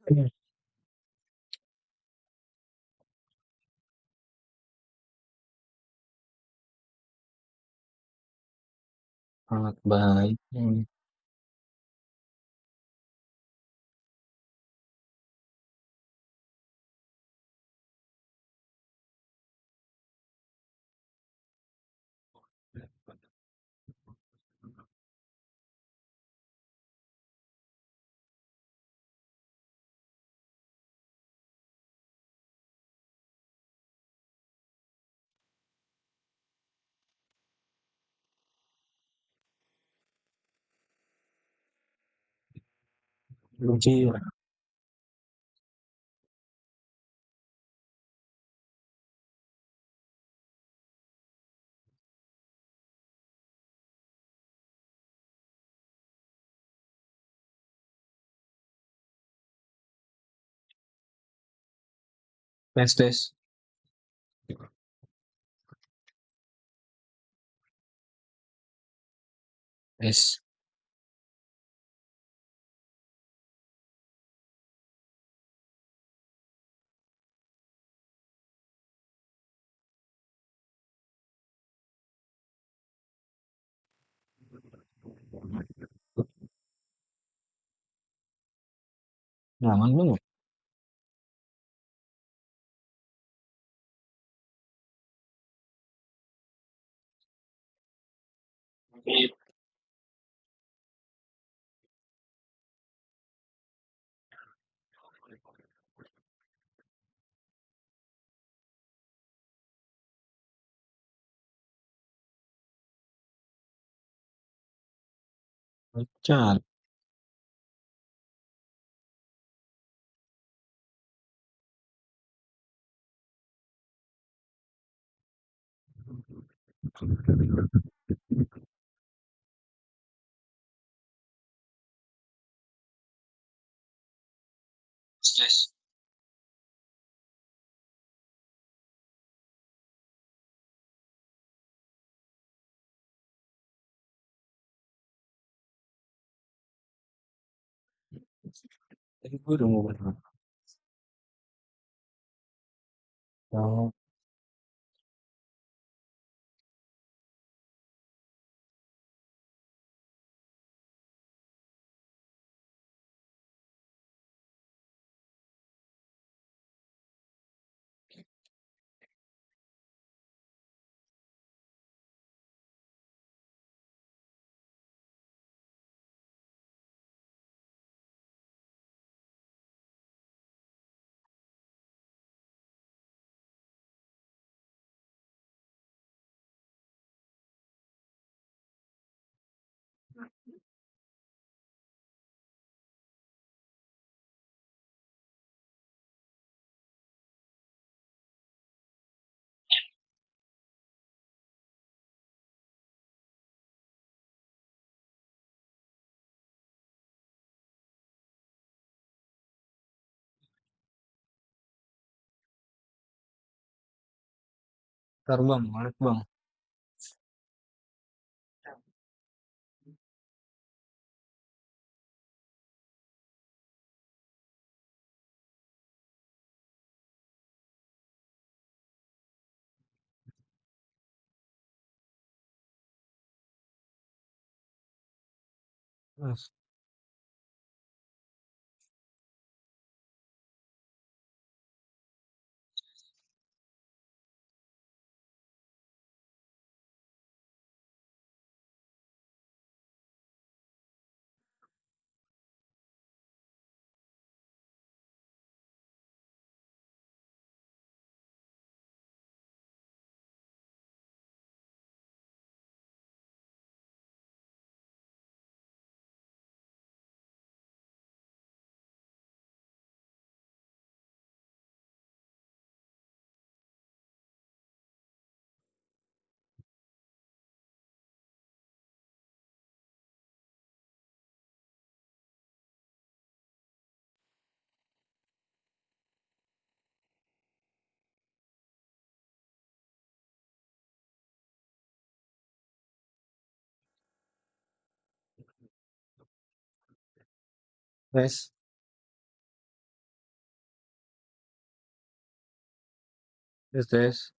Iya. Sangat baik. Lucu. Tes tes. Tes. Nyaman banget. Cat. Tes. Tadi gue udah mau berangkat. Oh, ntar bang, balik bang. Mas, tes. Tes tes.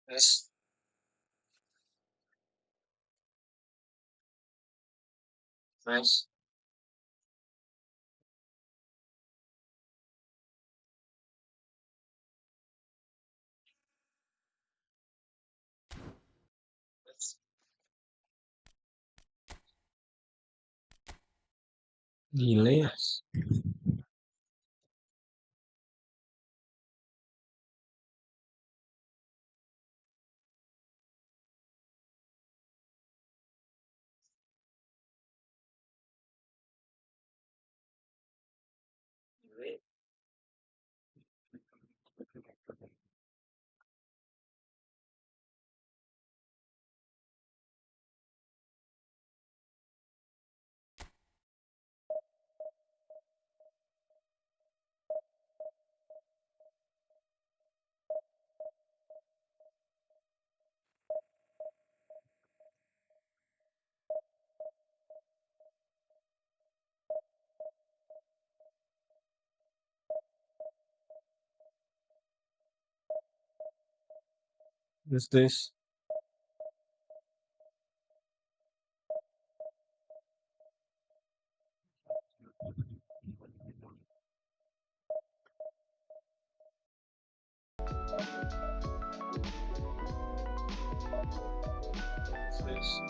Tes. Tes. Tes. Gile ya. Tes tes. Tes.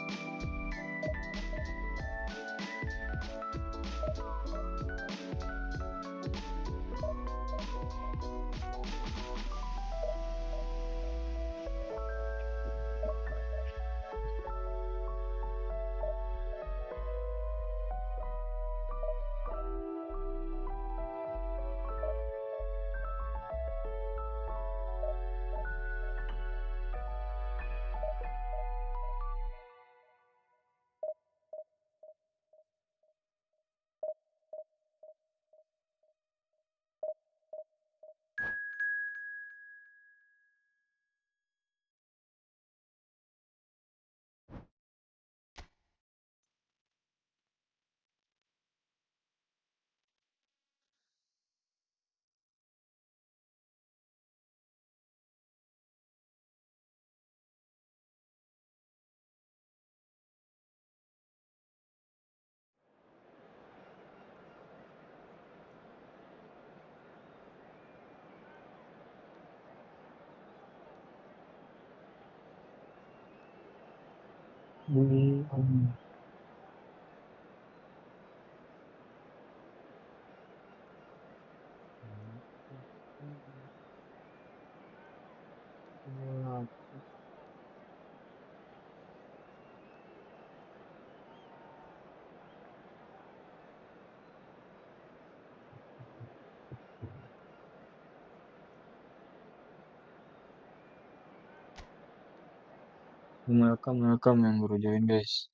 Welcome yang baru join guys.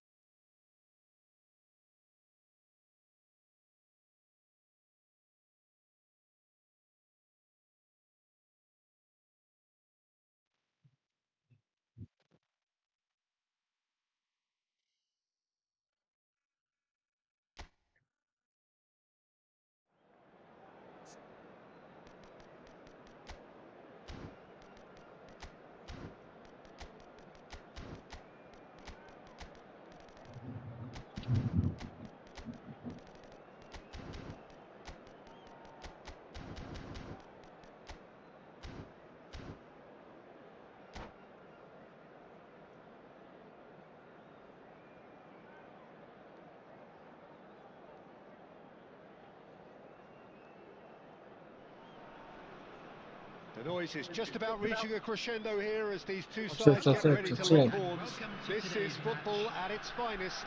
The noise is just about reaching a crescendo here as these two Siap, sides siap, get siap, ready siap, to siap. lock horns. This is football at its finest.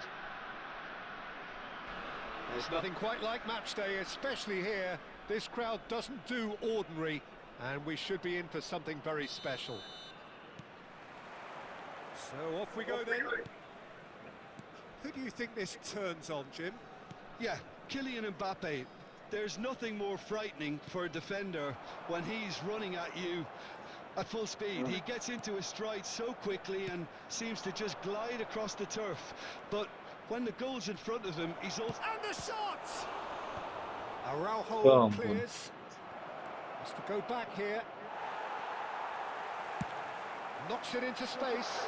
There's nothing quite like match day, especially here. This crowd doesn't do ordinary, and we should be in for something very special. So off we go then. Who do you think this turns on, Jim? Yeah, Kylian Mbappe. There's nothing more frightening for a defender when he's running at you At full speed, he gets into his stride so quickly and seems to just glide across the turf. But when the goal's in front of him, he's also... And the shot! Araujo Well, clears. Has to go back here. Knocks it into space.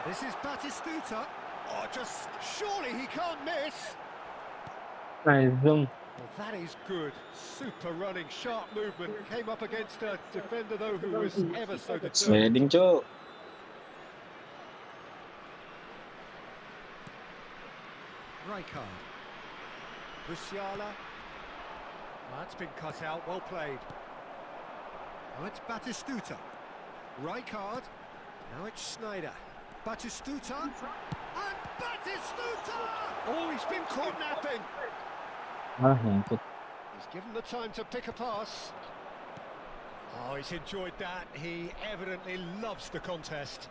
And this is Batistuta. Oh, just surely he can't miss. Nice. Well, that is good. Super running, sharp movement. Came up against a defender, though, who was ever so determined. Sliding, Cok. Rijkaard. Musiala. That's been cut out, well played. Now it's Batistuta. Rijkaard. Now it's Sneijder. Batistuta. And Batistuta! Oh, he's been caught napping. Nyangkut. He's given the time to pick a pass. Oh, he's enjoyed that. He evidently loves the contest.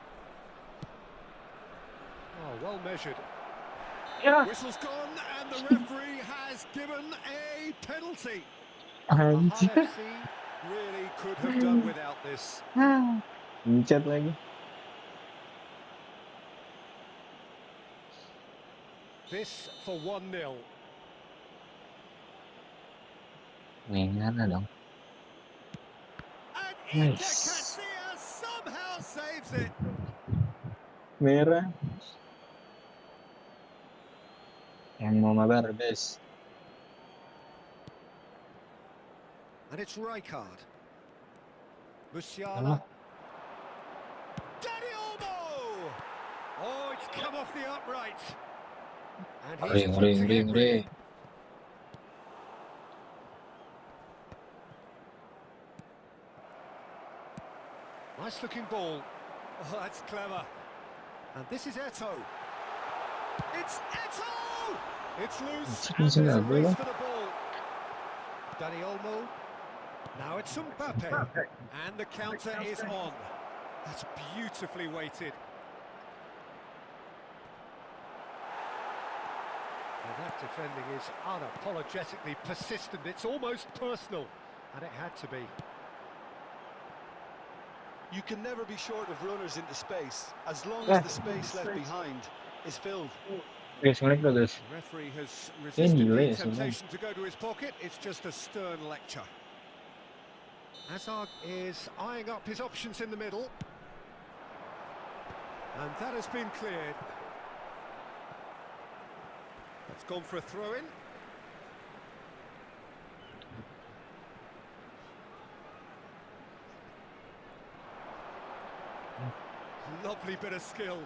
Oh, well measured. Yeah. Whistle's gone, and the referee has given a penalty. Anjir. Hull FC really could have done without this. Pencet lagi. This for 1-0. Mengan dong. And Iker Nice. Casillas somehow saves it. Merah. Yang mau mabar, guys. And it's Rijkaard. Musiala. Alah. Dani Olmo! Oh, it's come off the upright. And Ngeri, he's ngeri, putting ngeri, it ngeri. in. Nice looking ball. Oh, that's clever. And this is Eto'o. It's Eto'o! It's loose, and there's a race for the ball. Dani Olmo. Now it's Mbappe. And the counter is on. That's beautifully weighted. Well, that defending is unapologetically persistent. It's almost personal. And it had to be. You can never be short of runners into space, as long as the space left behind is filled. Guys, ngeliat gak, guys? The referee has resisted delay the sebenarnya. temptation to go to his pocket. It's just a stern lecture. Hazard is eyeing up his options in the middle. And that has been cleared. It's gone for a throw-in. Lovely bit of skill.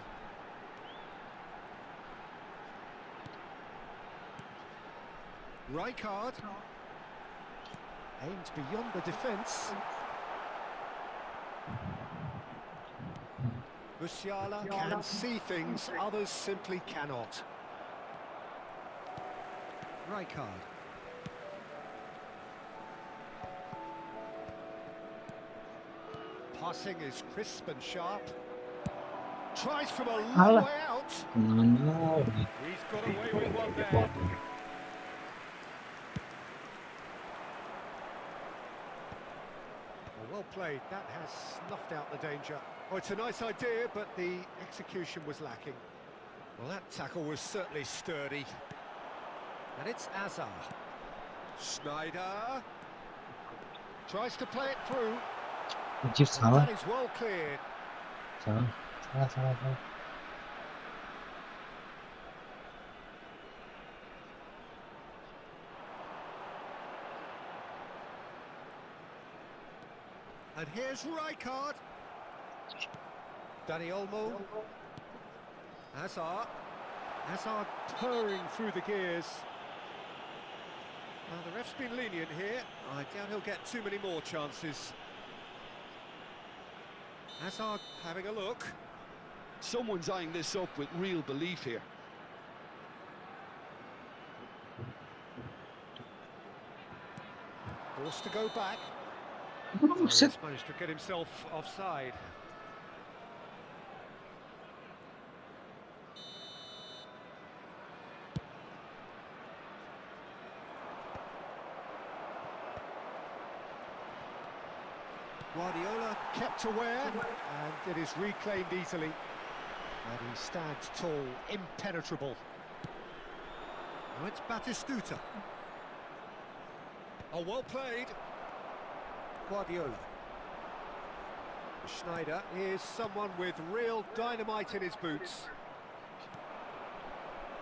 Rijkaard aims beyond the defence. Musiala can see things others simply cannot. Rijkaard. Passing is crisp and sharp. Tries from a long way out. No. He's got away with one there. Well played. That has snuffed out the danger. Oh, it's a nice idea, but the execution was lacking. Well, that tackle was certainly sturdy. And it's Hazard. Sneijder. Tries to play it through. Anjir, salah. That is well cleared. Salah. Salah. And here's Rijkaard. Dani Olmo. Hazard. Hazard purring through the gears. Now, the ref's been lenient here. I doubt he'll get too many more chances. Hazard having a look. Someone's eyeing this up with real belief here. Forced to go back. Buset. He's managed to get himself offside. Guardiola kept aware, and it is reclaimed easily. And he stands tall, impenetrable. Now it's Batistuta. Oh, well played. Guardiola. Schneider is someone with real dynamite in his boots.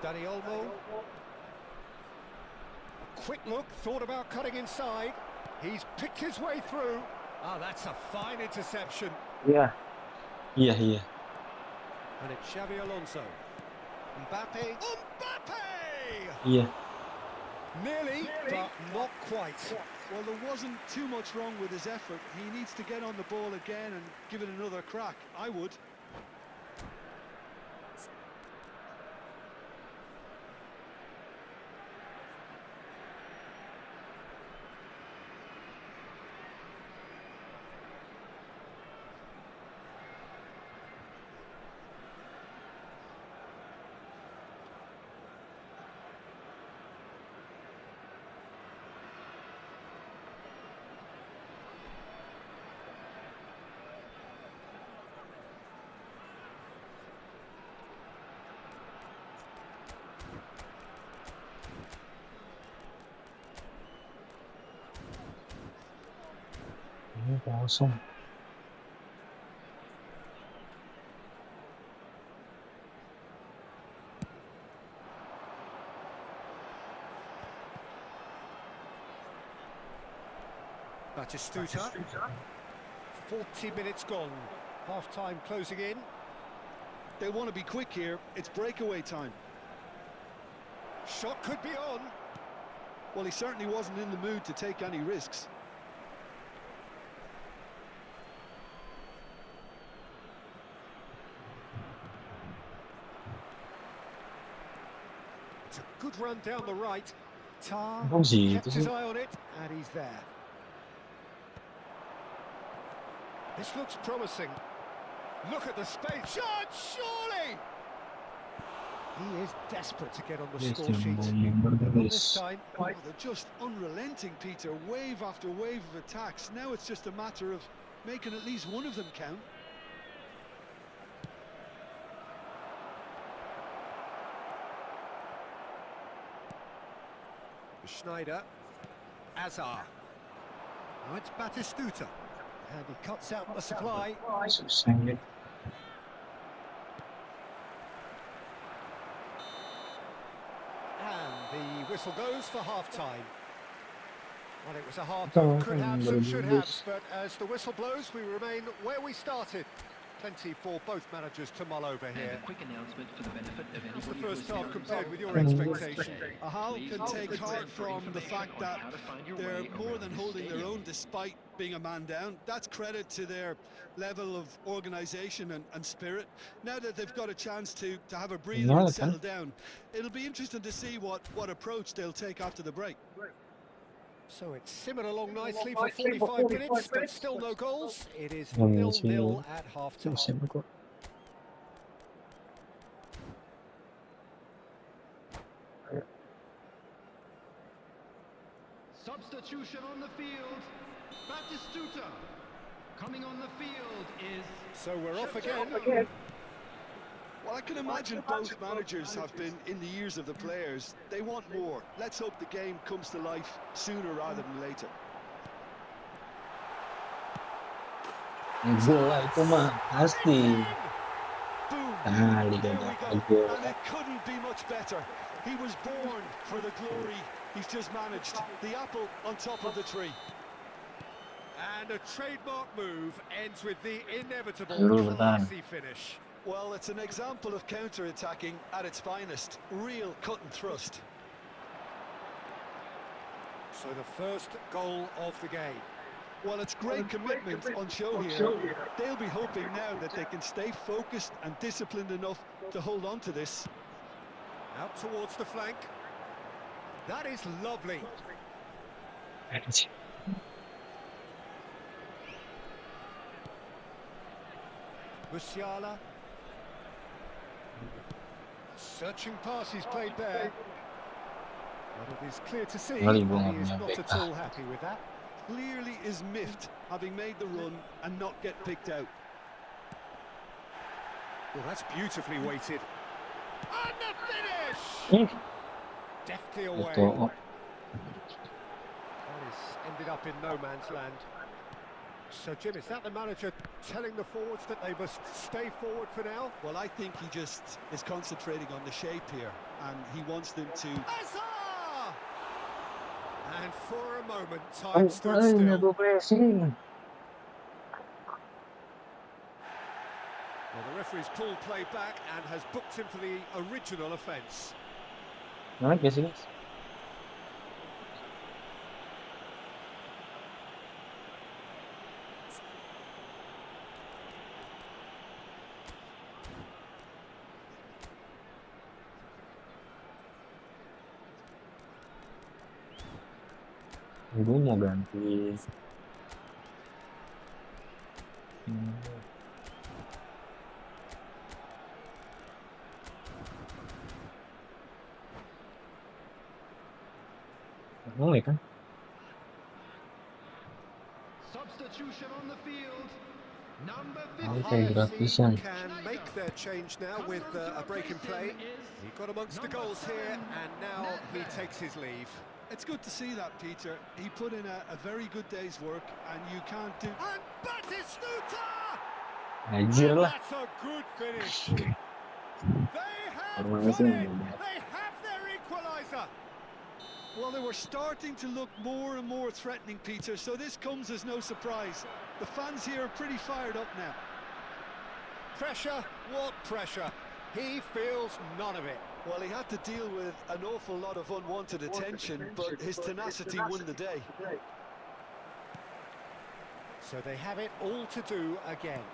Dani Olmo. A quick look, thought about cutting inside. He's picked his way through. Ah, that's a fine interception. Iya. Iya, iya. And it's Xavi Alonso. Mbappe. Mbappe! Iya. Nearly, but not quite. Well, there wasn't too much wrong with his effort. He needs to get on the ball again and give it another crack. I would. Ini kosong. Batistuta. 40 minutes gone. Half-time closing in. They want to be quick here. It's breakaway time. Shot could be on. Well, he certainly wasn't in the mood to take any risks. It's a good run down the right. Tar Formasi kept itu his sih. eye on it, and he's there. This looks promising. Look at the space. Shot, surely! He is desperate to get on the score sheet. Not this time. Oh, they're just unrelenting, Peter. Wave after wave of attacks. Now it's just a matter of making at least one of them count. Schneider. Azar. Now it's Batistuta. And he cuts out the supply. Susah gitu. And the whistle goes for half-time. Well, it was a half Oh, of could-haves and yes. should-haves, but as the whistle blows, we remain where we started. Plenty for both managers to mull over here. And a quick announcement for the benefit of How's the anybody who first is half there compared with your Mm. expectation? Ahal Please can note take the heart grid for from the information fact on that how to find your they're way more around than the holding their stadium. own despite being a man down. That's credit to their level of organisation and spirit. Now that they've got a chance to have a breather Yeah, and okay. settle down, it'll be interesting to see what approach they'll take after the break. So it's simmered along nicely for 45 minutes, but still no goals. It is Yeah, 0-0 at half-time. Susah banget. Substitution on the field. Batistuta. Coming on the field is... So we're off again. Well, I can imagine both managers have been in the ears of the players. They want more. Let's hope the game comes to life sooner rather than later. Bola itu mah pasti. Boom! Kali There ganda we go. bola. And it couldn't be much better. He was born for the glory he's just managed. The apple on top of the tree. And a trademark move ends with the inevitable Hello, classy finish. Well, it's an example of counter-attacking at its finest. Real cut and thrust. So the first goal of the game. Well, it's great commitment on show here. They'll be hoping now that they can stay focused and disciplined enough to hold on to this. Out towards the flank. That is lovely. Musiala. Searching pass he's played there. But it is clear to see Kali that bunga he is punya not back. at all happy with that. clearly is miffed, having made the run and not get picked out. Well, that's beautifully weighted. And the finish! Deftly away. Itu. Well, it's ended up in no man's land. So, Jim, is that the manager telling the forwards that they must stay forward for now? Well, I think he just is concentrating on the shape here, and he wants them to... Azar! And for a moment, time stood still. Aku pressing. Well, the referee's pulled play back and has booked him for the original offence. Naik ya sih, guys? Gue mau ganti. Boleh kan? Substitution on the field. Number Kayak 15. gratisan. Can make their change now with a break in play. He got amongst the goals here, and now he takes his leave. It's good to see that, Peter. He put in a very good day's work, and you can't do... And Batistuta! Anjir lah. That's a good finish. They have Formasi done it. Mabar. They have their equaliser. Well, they were starting to look more and more threatening, Peter, so this comes as no surprise. The fans here are pretty fired up now. Pressure? What pressure? He feels none of it. Well, he had to deal with an awful lot of unwanted attention, but his tenacity won the day. So they have it all to do again.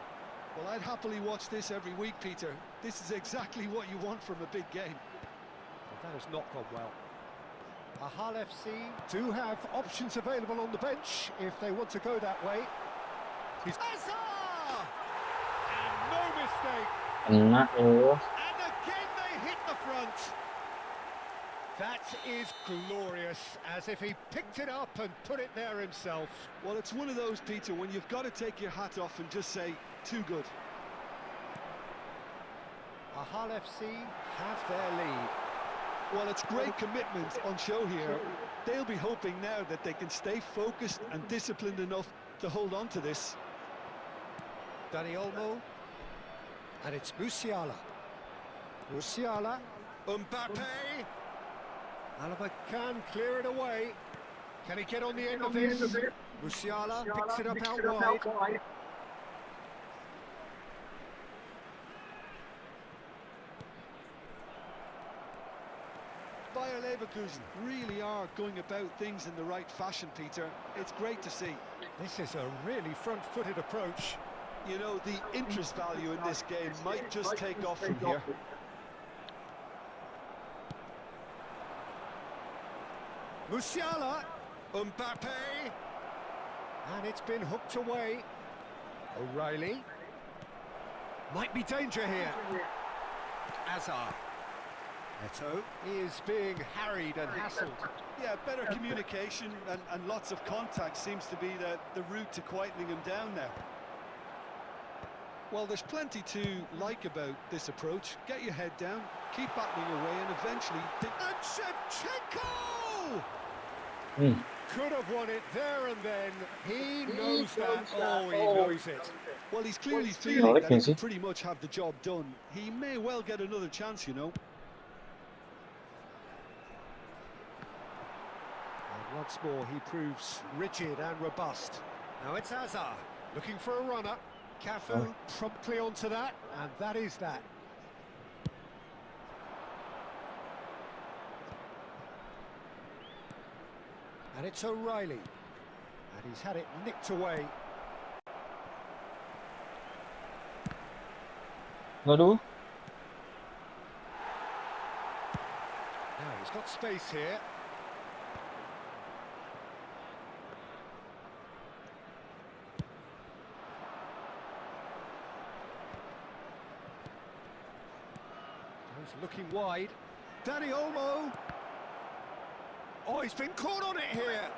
Well, I'd happily watch this every week, Peter. This is exactly what you want from a big game. Well, that has not gone well. Ahal FC do have options available on the bench if they want to go that way. He's Azar! And no mistake. Kena loh. And again they hit the front. That is glorious, as if he picked it up and put it there himself. Well, it's one of those, Peter, when you've got to take your hat off and just say, too good. Ahal FC have their lead. Well, it's great commitment on show here. They'll be hoping now that they can stay focused and disciplined enough to hold on to this. Dani Olmo. And it's Musiala. Musiala. Mbappe. Alaba can clear it away. Can he get on the end of this? Musiala picks it up out wide. Bayer Leverkusen really are going about things in the right fashion, Peter. It's great to see. This is a really front-footed approach. You know, the interest value in this game might just take off from here. Musiala, Mbappe, and it's been hooked away. O'Reilly. Might be danger here. Azar. Eto is being harried and hassled. Yeah, better communication and lots of contact seems to be the route to quietening him down now. Well, there's plenty to like about this approach. Get your head down, keep battling away, and eventually... And Shevchenko! Could have won it there and then. He knows that. Oh, he knows it. Well, he's clearly feeling that he can pretty much have the job done. He may well get another chance, you know. And once more, he proves rigid and robust. Now it's Azar, looking for a runner. Cafu promptly onto that, and that is that. And it's O'Reilly, and he's had it nicked away. Waduh. Now he's got space here. He's looking wide. Dani Olmo. Oh, he's been caught on it here.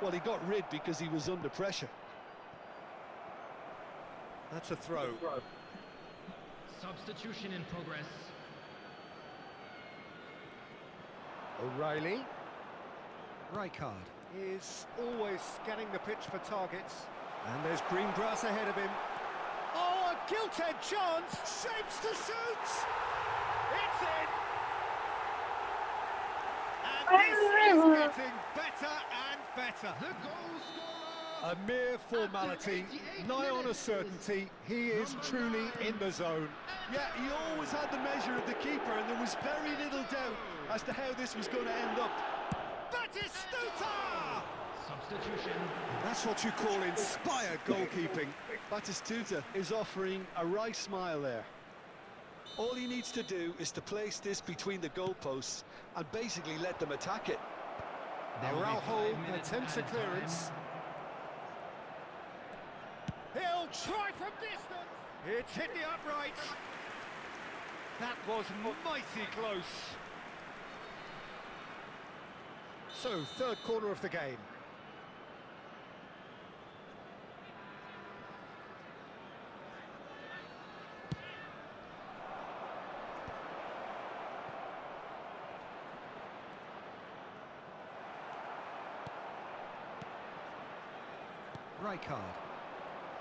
Well, he got rid because he was under pressure. That's a throw. Substitution in progress. O'Reilly. Rijkaard is always scanning the pitch for targets. And there's green grass ahead of him. Oh, a gilt-edged chance! Shapes to shoot! It's in! And this is getting better and better. The goal scorer. A mere formality, nigh on a certainty. He is truly in the zone. Yeah, he always had the measure of the keeper, and there was very little doubt as to how this was going to end up. Batistuta! Substitution. That's what you call inspired goalkeeping. Batistuta is offering a right smile there. All he needs to do is to place this between the goalposts and basically let them attack it. Araujo attempts a clearance. He'll try from distance. It's hit the upright. That was mighty close. So, third corner of the game. Rijkaard.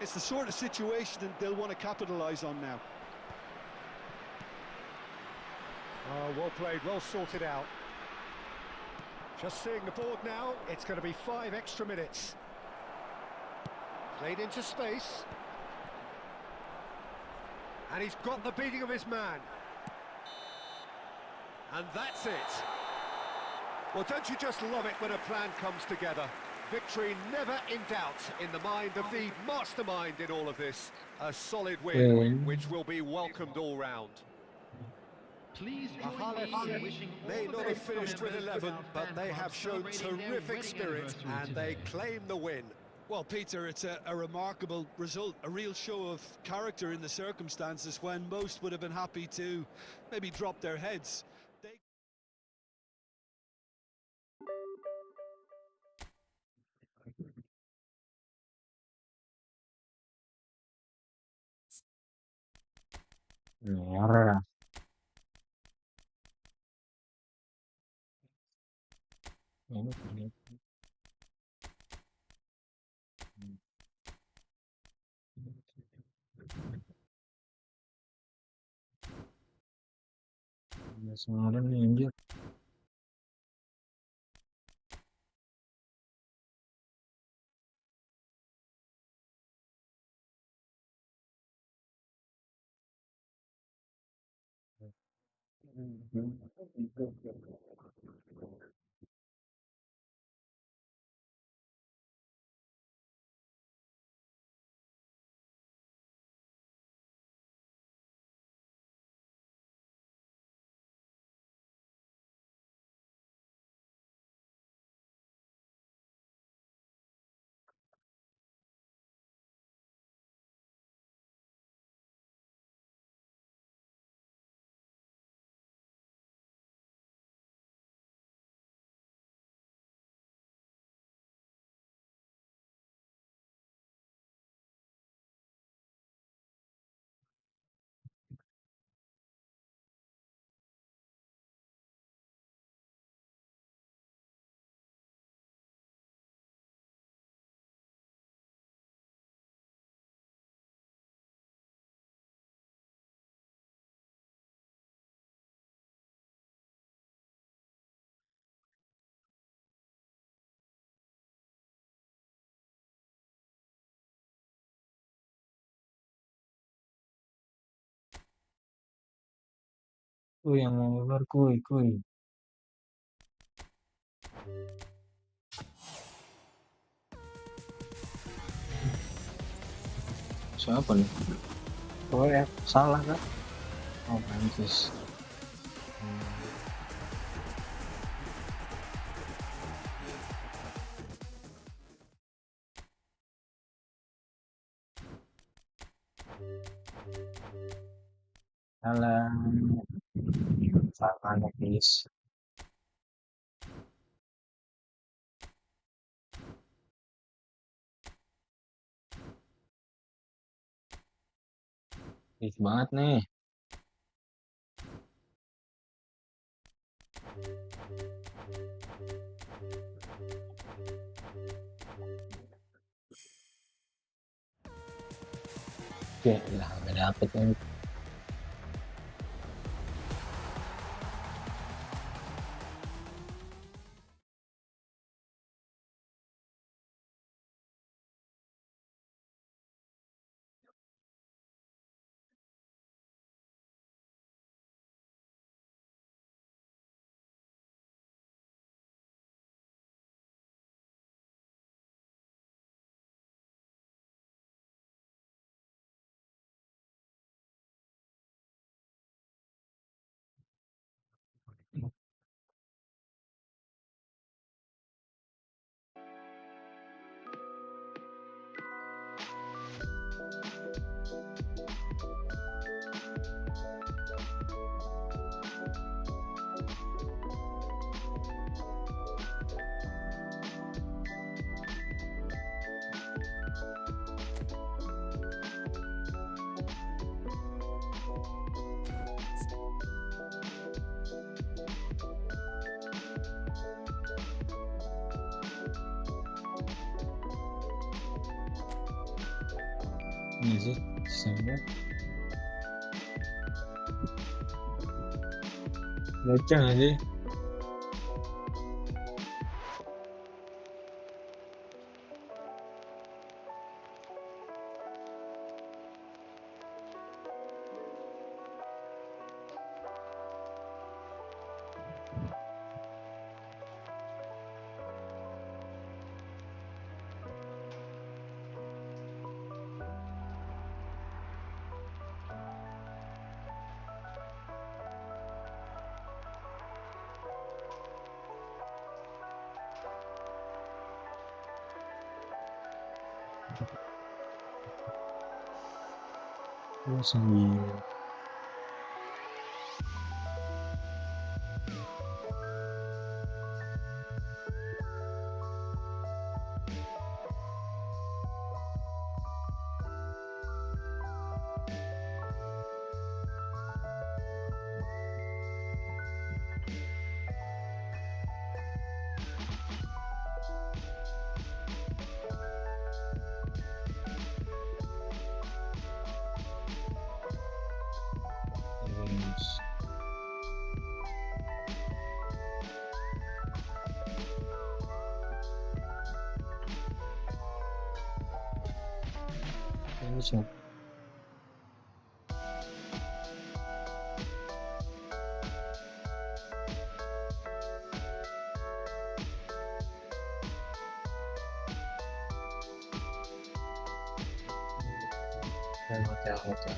It's the sort of situation that they'll want to capitalise on now. Oh, well played, well sorted out. Just seeing the board now, it's going to be 5 extra minutes. Played into space. And he's got the beating of his man. And that's it. Well, don't you just love it when a plan comes together? Victory never in doubt in the mind of the mastermind in all of this. A solid win, which will be welcomed all round. Please join Ahal me in FC wishing all may the not have best finished with members 11, of our but fan they club have shown celebrating their terrific wedding spirit anniversary and they today. claim the win. Well, Peter, it's a remarkable result, a real show of character in the circumstances when most would have been happy to maybe drop their heads. Merah. Ini semuanya nih anjir. Yang mau Mabar, kuy. Siapa nih? Oh ya, salah kan? Oh, pantes. Salah. Salah guys. Ih banget nih. Ya lah nggak dapet nih. Ini sih sebenarnya baca nggak sih? Oh, 9. Terus ini siapa? Hotel.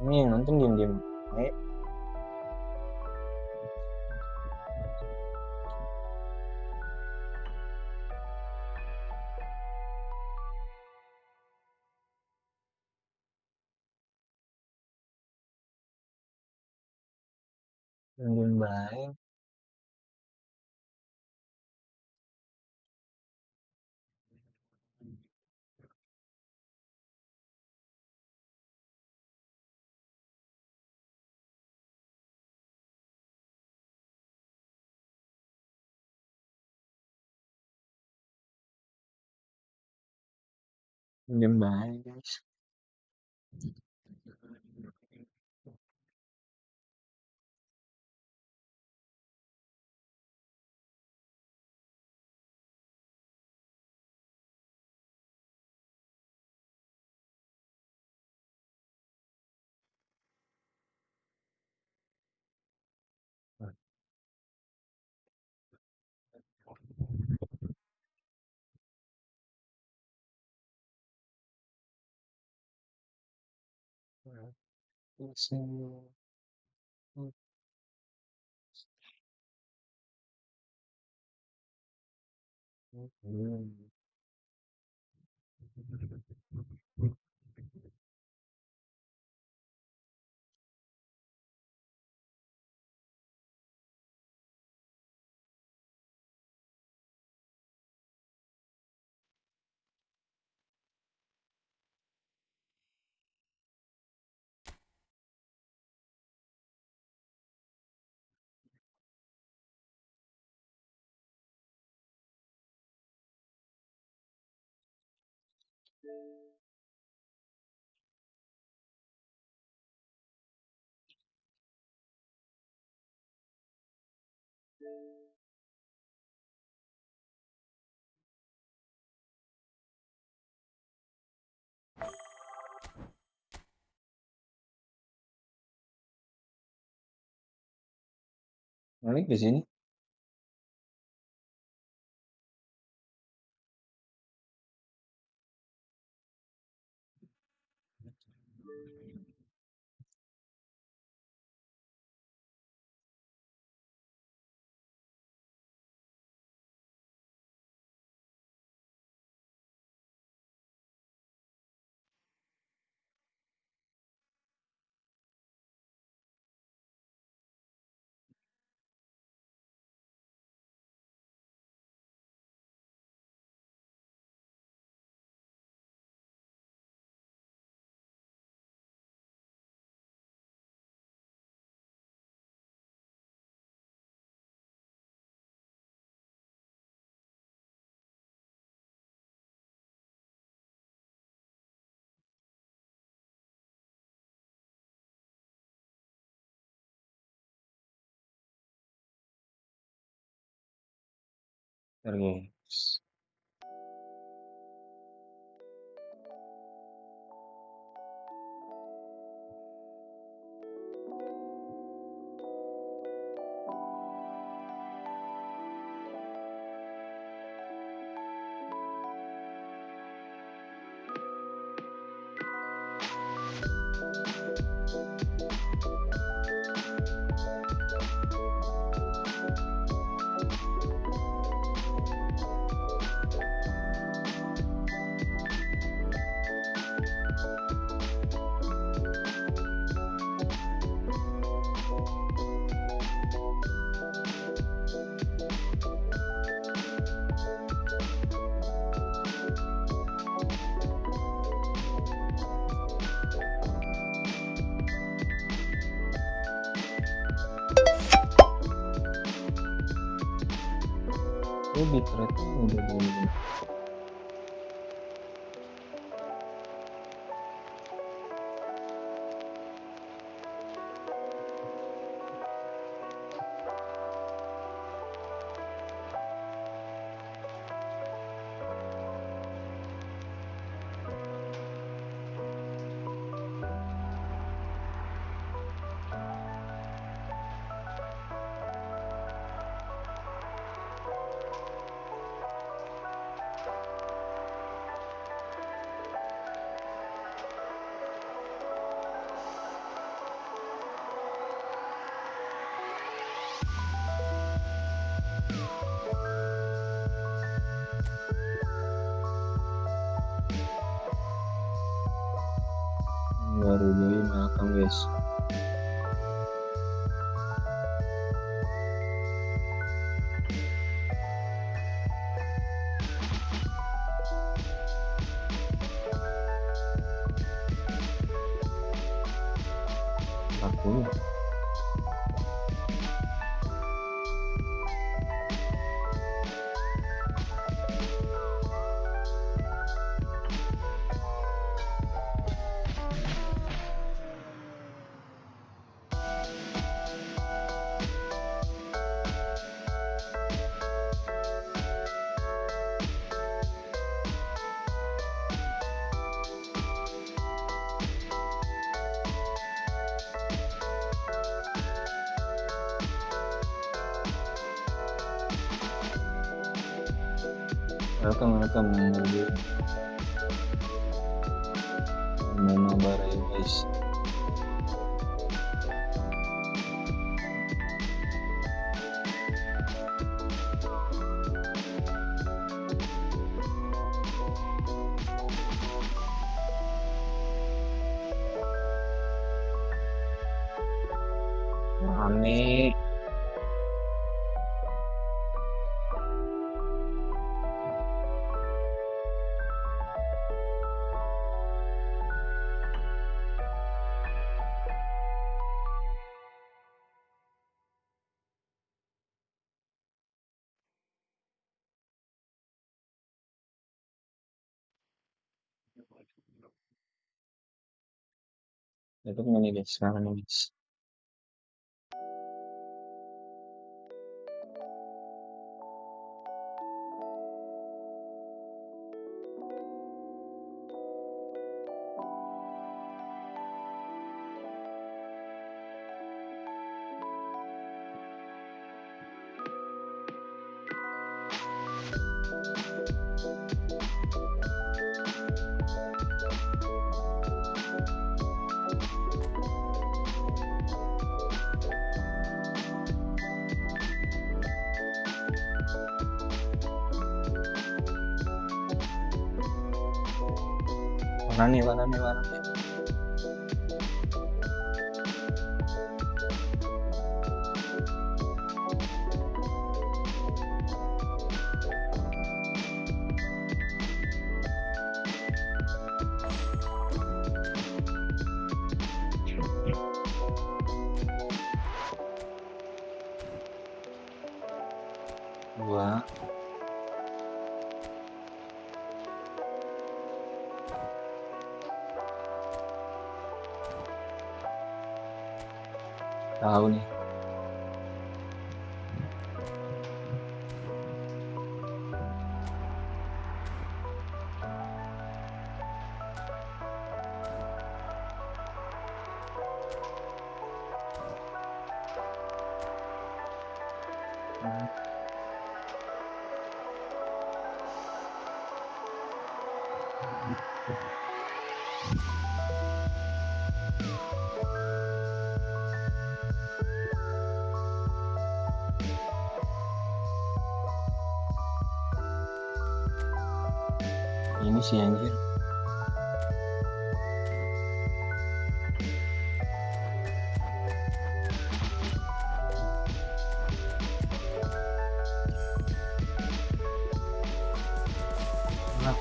Ini yang nonton diem-diem. Baik. Diem baik. Diem baik guys. Balik di sini. Ntar guys. Bitrate udah dulu. Baru beli makan guys. Aku welcome Newbie. Mabar ya guys. Rame. Itu ini guys, sekarang ini guys. Mana nih? Dua. Tahu nih. Ini sih anjir. Nah.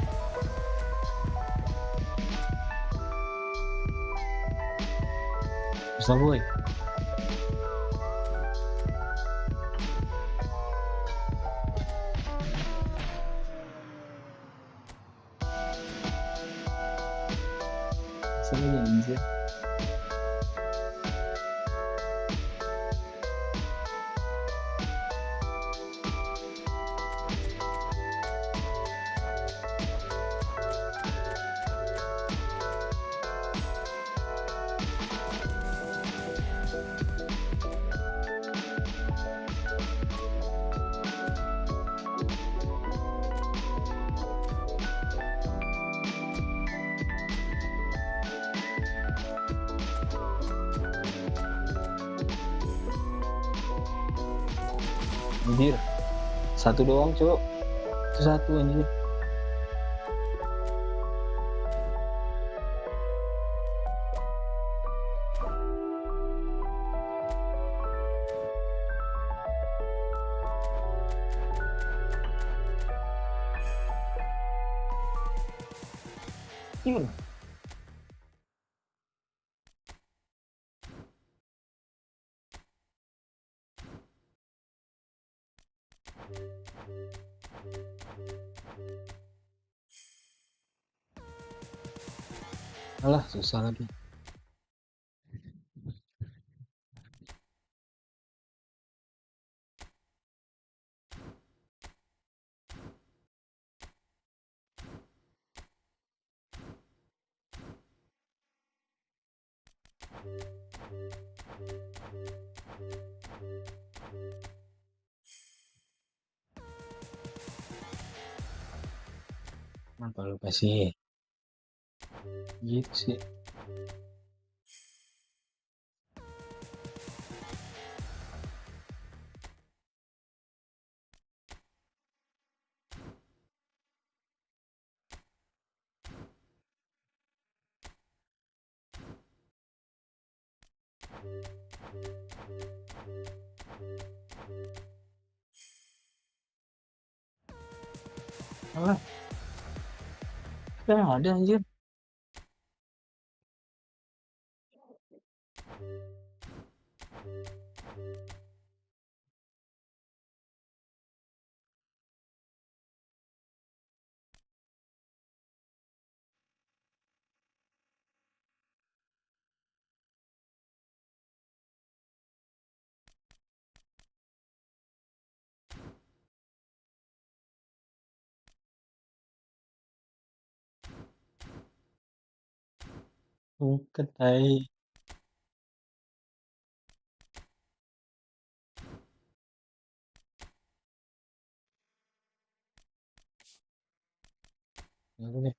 Bisa boy. Sini anjir. Anjir. Satu doang, Cok. Itu satu anjir. Yun. Alah, susah lagi. Kenapa lu kasih gitu sih? Alah, udah ada anjir. Bukan tai. Aku nih.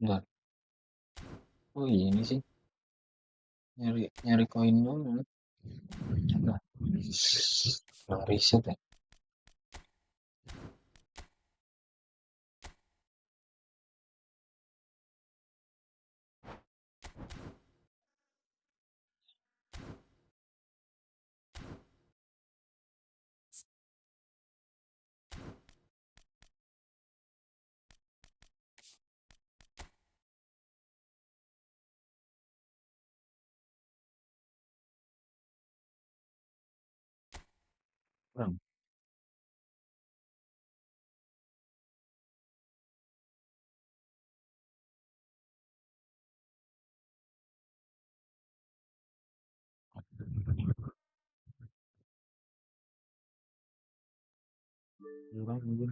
Enggak. Oh iya ini sih. Nyari koin dulu. Nah, belum riset ya. Kurang. Kurang anjir.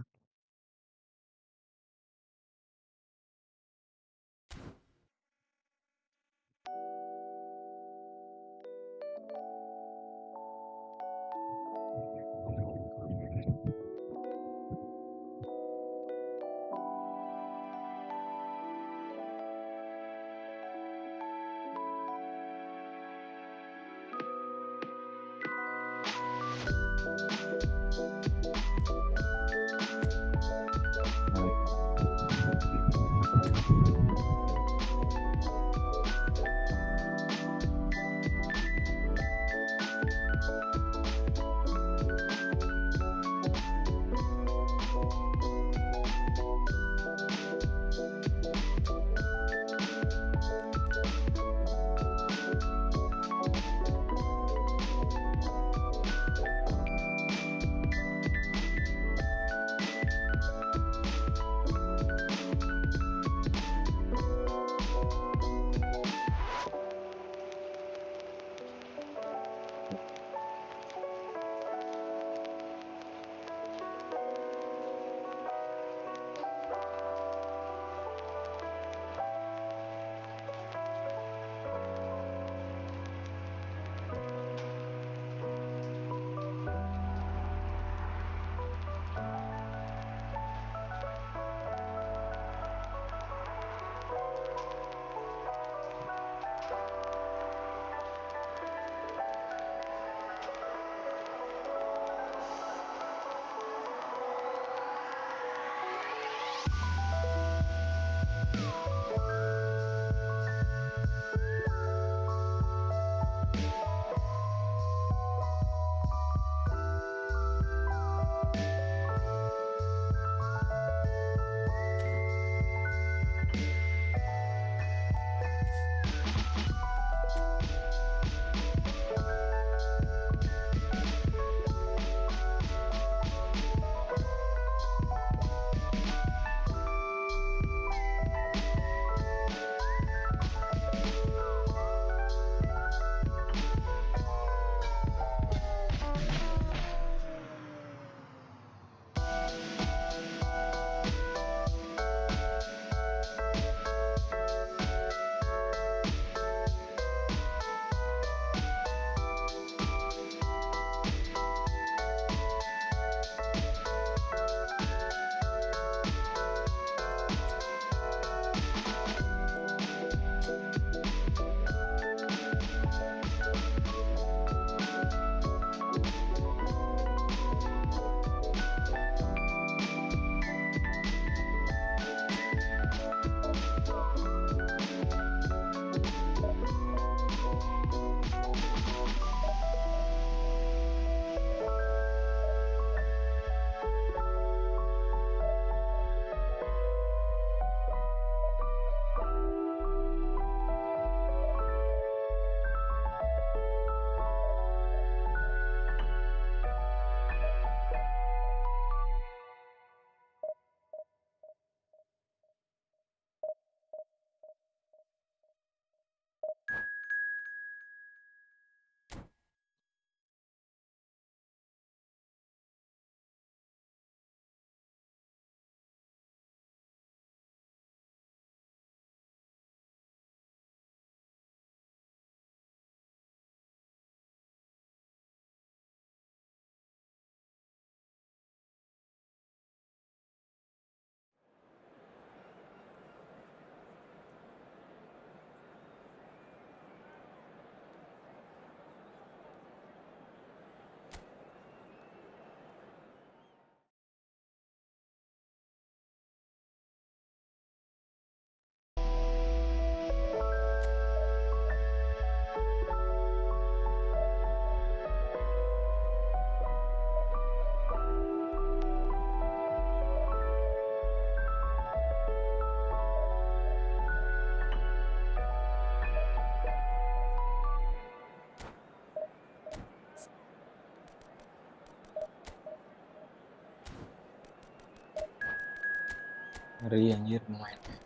Ngeri anjir pemainnya.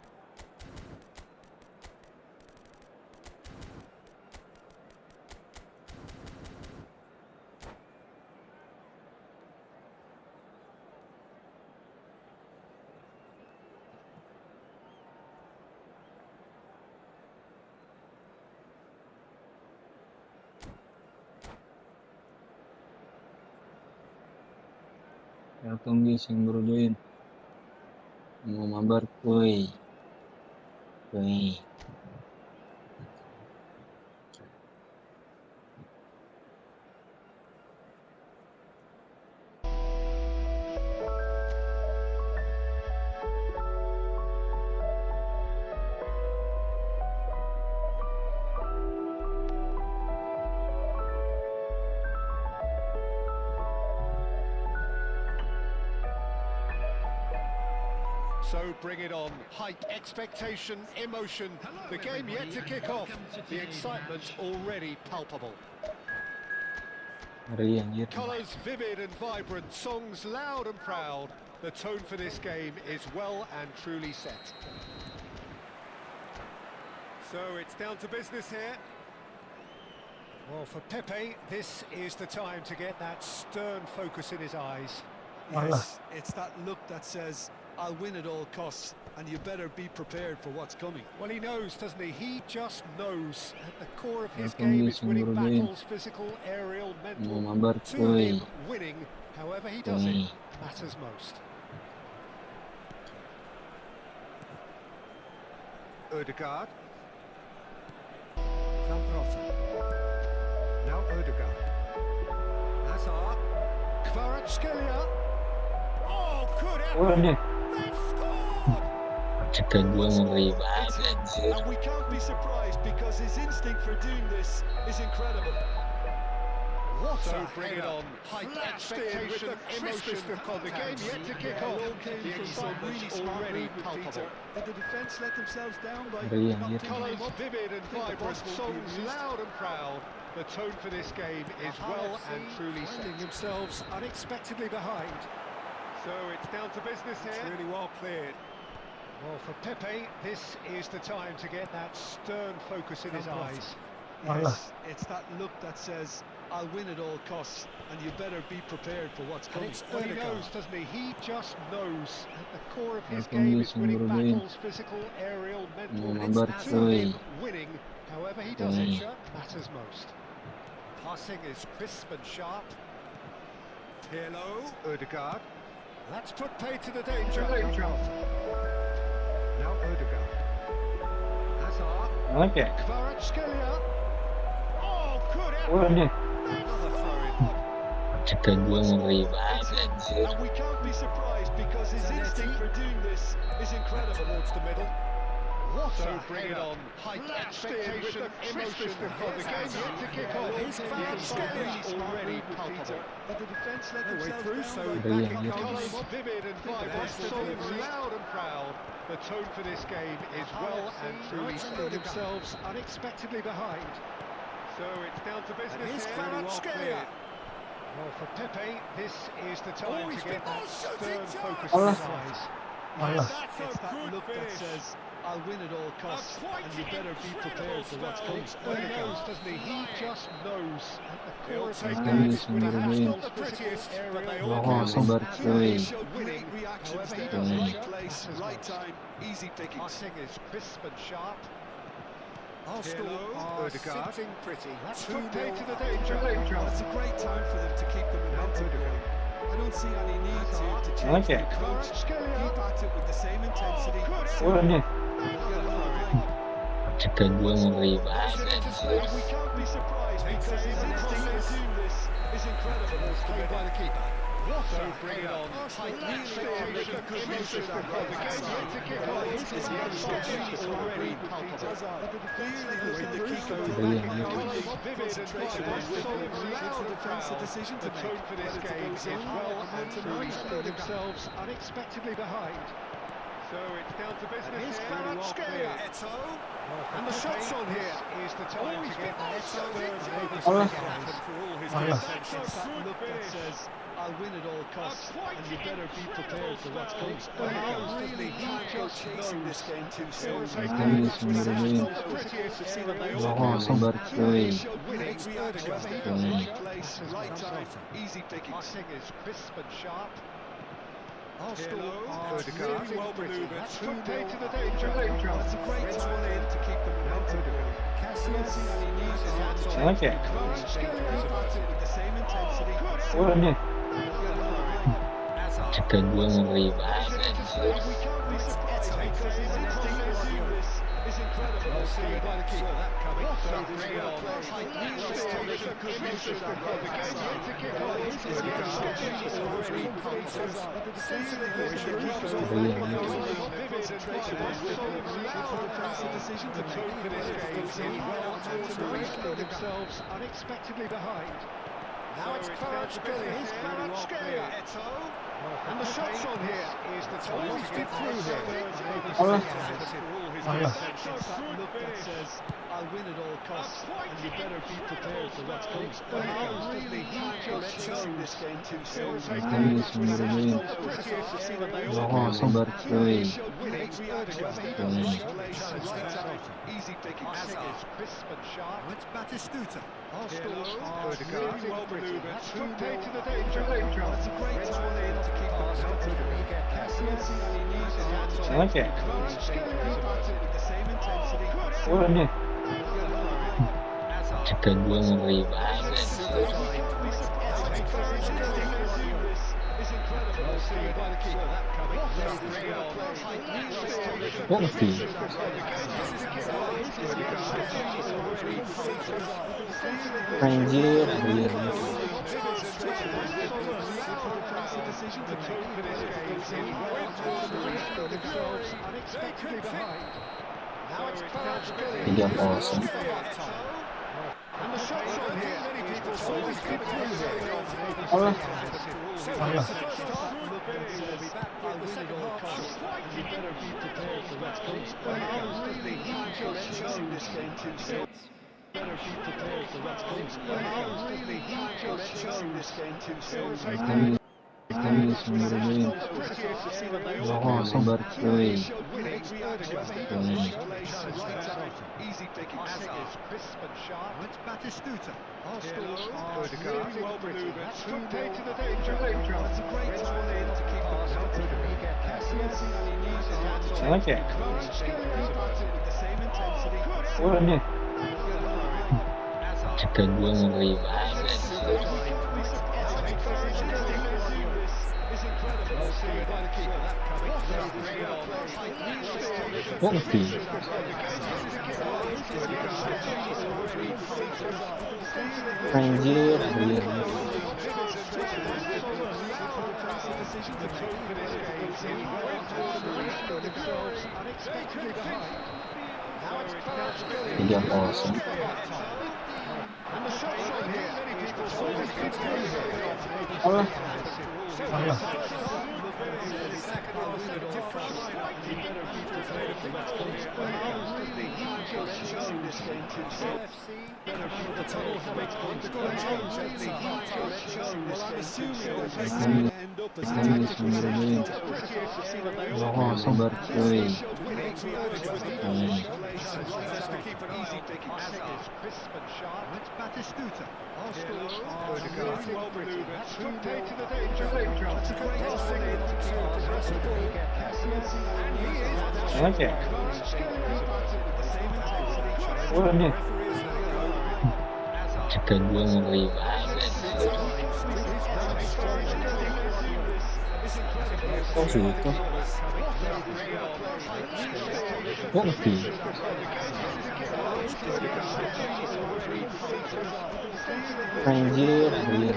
Datang guys yang baru join. Mau mabar kuy. So bring it on. Hype, expectation, emotion. The game yet to kick off. The excitement already palpable. Ngeri anjir. Colours vivid and vibrant, songs loud and proud. The tone for this game is well and truly set. So it's down to business here. Well, for Pepe, this is the time to get that stern focus in his eyes. Yes, it's that look that says, I'll win at all costs, and you better be prepared for what's coming. Well, he knows, doesn't he? He just knows. At the core of his Datang game guys is yang winning baru join. battles, physical, aerial, Mau mental. mabar To kuy. him, winning, however he does it, matters most. Ødegaard. Zambrota. Now Ødegaard. Hazard. Kvaratskhelia. Oh, good effort. Waduh, They've scored! kata gua ngeri banget anjir. And we can't be surprised because his instinct for doing this is incredible. What So a bring it header. on. Hype, Flashed in expectation, with the emotion. crispest of The game contacts. yet to kick It off. all came The from some excitement really smart already movement, palpable. Peter. Did the defence let themselves down by Ngeri not anjir. picking Colours him up? vivid and I think the vibrant, boss will be songs amused. loud and proud. The tone for this game is well and truly finding set. themselves unexpectedly behind. So it's down to business here. It's really well cleared. Well, for Pepe, this is the time to get that stern focus in his Zambrota. eyes. Yes, it's that look that says, I'll win at all costs, and you better be prepared for what's And coming. it's Well, he Ødegaard. knows, doesn't he? He just knows. At the core of his Datang game guys is yang winning baru join. battles, physical, aerial, Mau mental. mabar To kuy. him, winning, however he does it, matters most. Passing is crisp and sharp. Pirlo. Ødegaard. That's put pay to the danger. Now Ødegaard. Hazard. Oke. Kvaratskhelia. Oh, good effort. Waduh, Another throw-in. kata gua ngeri banget anjir. And we can't be surprised because his Zanetti. instinct for doing this is Back incredible. towards the middle. What So a bring it header. on. Hype, Flashed in expectation, with the emotion. crispest of The game contacts. yet to kick It off. all The came from some excitement really smart already movement, palpable. Peter. Did the defence let No way themselves through, down so by Ngeri back it anjir. Colours comes. vivid and vibrant, That's the songs delivery. loud and proud. The tone for this game is well and truly That's set. Ødegaard. Themselves unexpectedly behind. So it's down to And business here's here. Kvaratskhelia. Well, for Pepe, this is the Oh, time he's to get been- that oh, shooting stern focus chance! in his Allah. eyes. Allah. That's It's a that good look that finish. says, I'll win at all costs, quite and you better be incredible prepared for what's spell. coming. Well, he knows, Ødegaard doesn't he? He flying. just knows. At the core He'll of his take Datang game guys is yang winning baru Perhaps join. not the prettiest, but they all Oh, count. mabar and kuy. He showed winning, great reactions however he there. does it. Right place, Matters right most. time, easy pickings. Passing is crisp and sharp. Arsenal Pirlo, are Ødegaard. sitting pretty. That's 2-0 put pay to the up. danger. Well, it's a great time for them to keep the momentum going. I don't see any need to change Okay. the approach. Keep at it with the same intensity. good Soon Waduh, they'll get another break. kata gua ngeri Knocks banget it into anjir. space. We can't be surprised because his instinct for doing this is incredible. Played by the keeper. What So a bring it header. on. Hype, Really are making good use of that right The hand game yet to side. kick Well, off. his It's already already palpable. clearly looking to keep the Ngeri program anjir. going. Colours vivid and Concentration vibrant, on rhythm songs gives loud the and defence a proud. decision to The make. tone for this Whether to game go is zone well or and man to truly man. set themselves unexpectedly behind. So So it's down to And business here's here. Kvaratskhelia. Eto'o. And the shot's on here. Is the time to get Eto'o Eto'o. for all his good That's intentions. a good finish. Says, I'll win at all costs, and you better be prepared for what's coming. Really can't go chasing this game too soon. Habis minggu Mabar cuy. Winning reaction, right place, right time, easy pickings. Passing is crisp and sharp. Really well manoeuvred. That's put play to the danger. That's a great time in to keep them mounted. Cassius, and he needs his hands on Oke. it. With the same intensity. Oh nih. Cek gue ngeri banget. Is incredible. Well, see, By the keeper. that coming. Themselves unexpectedly behind. Now it's Kvaratskhelia. Here's Kvaratskhelia. Eto'o. And the shot's on here. Is the time to get through here. Allah. That says, I'll win at all costs, and you better be prepared for what's coming. Really can't go chasing this game too soon. Habis minggu Mabar cuy. Winning reaction, Easy right time, easy pickings. passing is crisp and sharp. It's Batistuta. Arsenal's Really well manoeuvred. That's put play to the danger. That's a great time in to keep them mounted. Cassius, and he needs his hands on it. Oke. With the same intensity. Oh nih. Cek gue ngeri banget. Oh sih. Anjir, anjir. Unexpectedly behind. Now it's 3-0. And the shot's on here. Allah. I'll Allah. win at all costs, and you better be prepared for what's coming. Really can't go chasing this game too soon. Better be prepared for what's coming. Really can't go chasing this game too soon. Habis minggu Mabar cuy. Winning reaction, right time, easy pickings. Passing is crisp and sharp. It's Batistuta. Arsenal's Really well manoeuvred. That's put play to the danger. That's a great time in to keep them mounted. Cassius, and he needs his hands on it. Oke. With the same intensity. Oh nih. Cek gue ngeri banget. Oh sih. Anjir, anjir. Unexpectedly behind. Now it's 3-0. And the shot's on here. Allah. Allah. The tunnel having undergone change at the half-time. Well, I'm assuming that this is going to end up as a tactical change. Mabar cuy. Just to keep an eye on. Passing is crisp and sharp. It's Batistuta. Arsenal's Really well manoeuvred. That's put play to the danger. It's a good passing to progress the ball. And he is. Oke. Oh nih. Cek gue ngeri banget. Oh situ. Oh sih. Anjir, anjir.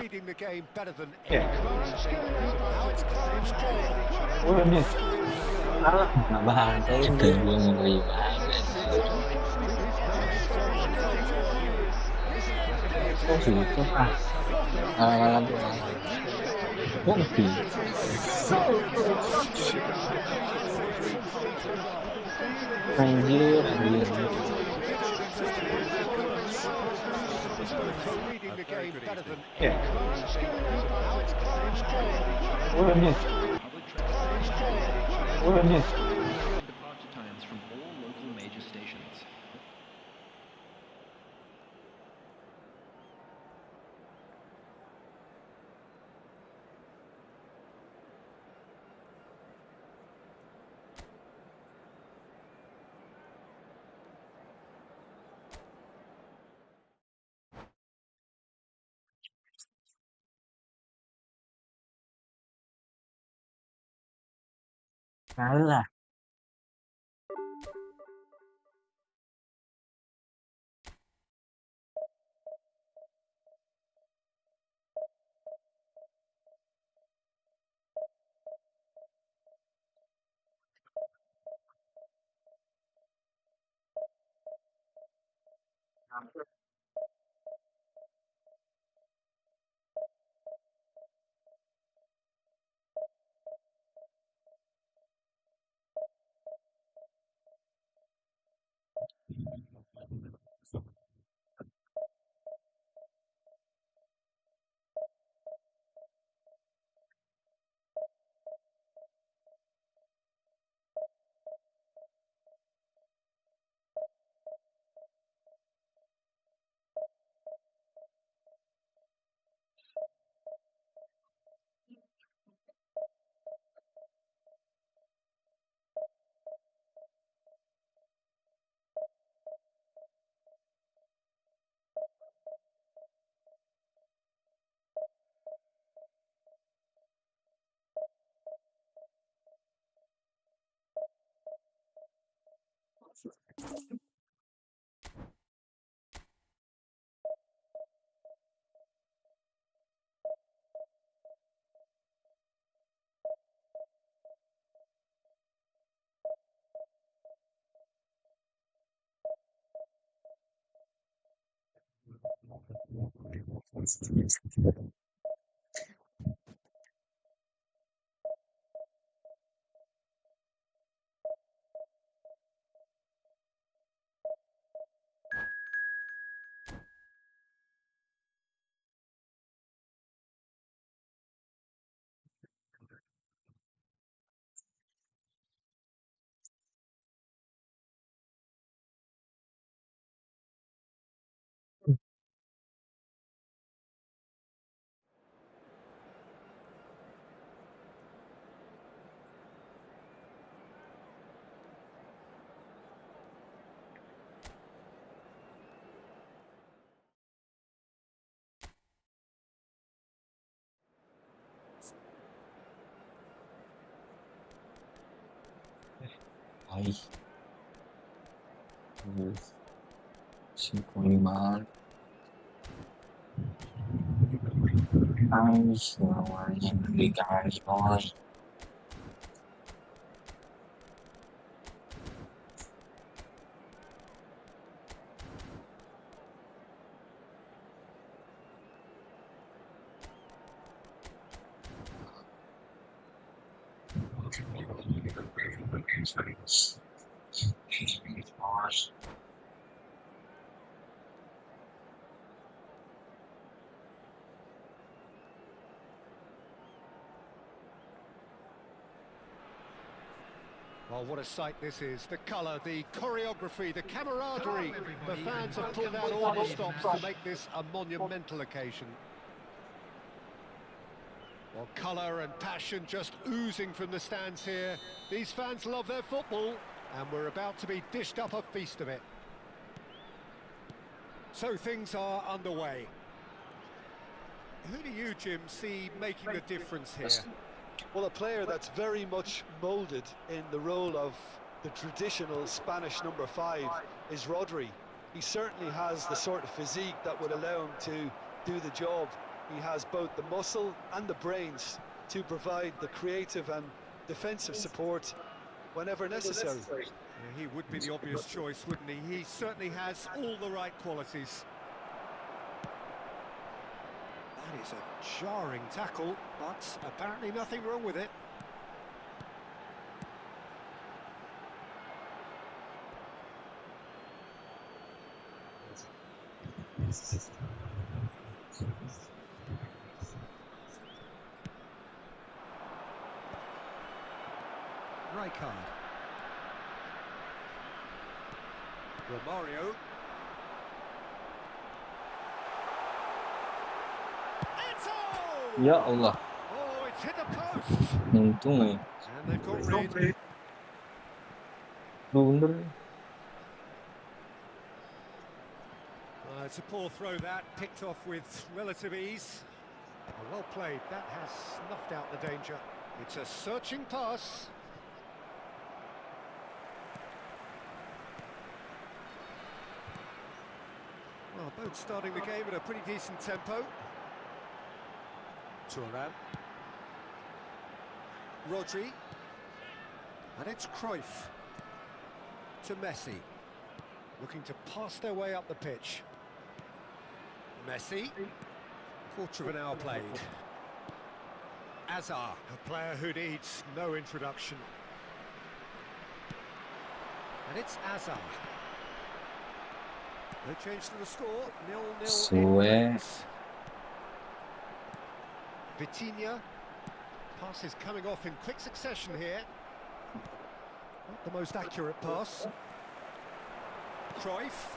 Reading the game better than Oke. now. It's Kvaratskhelia. Oh nih. Alah, nggak bantai. Cek gue ngeri banget. Oh situ. Ah. Alah. Bukti. Anjir, anjir. Reading the game better than Ya. Departure times from all local major stations. Kalah. Ay. 55. Ay, semuanya dikali boy. Oh, what a sight this is. The colour, the choreography, the camaraderie. The fans have pulled out all the stops to make this a monumental occasion. Well, colour and passion just oozing from the stands here. These fans love their football, and we're about to be dished up a feast of it. So things are underway. Who do you, Jim, see making the difference here? Well, a player that's very much moulded in the role of the traditional Spanish number 5 is Rodri. He certainly has the sort of physique that would allow him to do the job. He has both the muscle and the brains to provide the creative and defensive support whenever necessary. Yeah, he would be the obvious choice, wouldn't he? He certainly has all the right qualities. That It's a jarring tackle, but apparently nothing wrong with it. Rijkaard. Romario. Ya Allah, Oh, it's hit the post. untung ya. And they've got rid. Bener. It's a poor throw that, picked off with relative ease. Well played, that has snuffed out the danger. It's a searching pass. Well, both starting the game at a pretty decent tempo. Turan. Rodri. And it's Cruyff. To Messi. Looking to pass their way up the pitch. Messi. Quarter of an hour played. Azar, a player who needs no introduction. And it's Azar. No change to the score. 0-0. Suwe. Vitinha. Pass is coming off in quick succession here. Not the most accurate pass. Cruyff.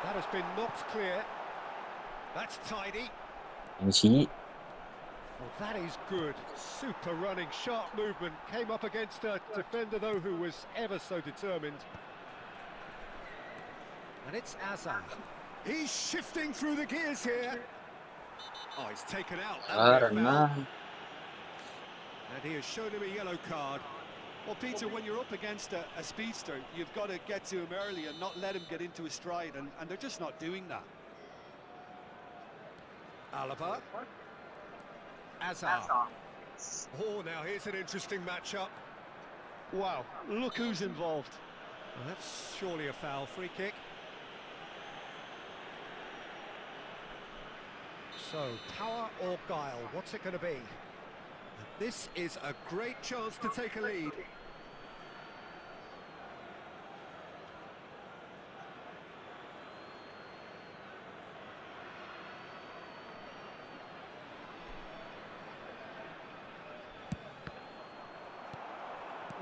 That has been knocked clear. That's tidy. Messi. Well, that is good. Super running, sharp movement. Came up against a defender, though, who was ever so determined. And it's Azar. He's shifting through the gears here. Oh, he's taken out. Karena And he has shown him a yellow card. Well, Peter, when you're up against a speedster, you've got to get to him early and not let him get into his stride, and they're just not doing that. Alaba. Azar. Oh, now here's an interesting matchup. Wow, look who's involved. Well, that's surely a foul. Free kick. So, power or guile, what's it going to be? This is a great chance to take a lead.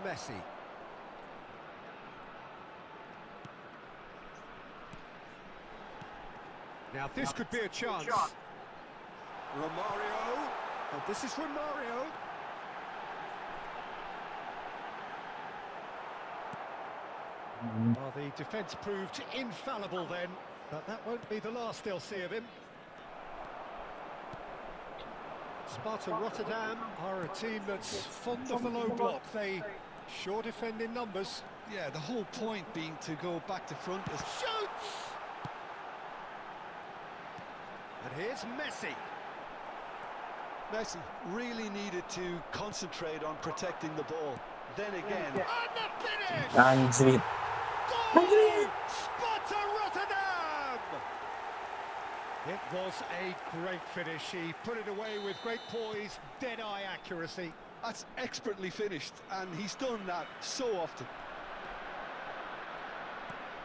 Messi. Now this could be a chance. Romario. Oh, this is Romario. Well, the defence proved infallible then, but that won't be the last they'll see of him. Sparta Rotterdam are a team that's fond of the low block. They sure defend in numbers. Yeah, the whole point being to go back to front is... Shoots! And here's Messi. Messi really needed to concentrate on protecting the ball. Then again... And the finish! anjir. Goal! Sparta Rotterdam! It was a great finish. He put it away with great poise, dead-eye accuracy. That's expertly finished, and he's done that so often.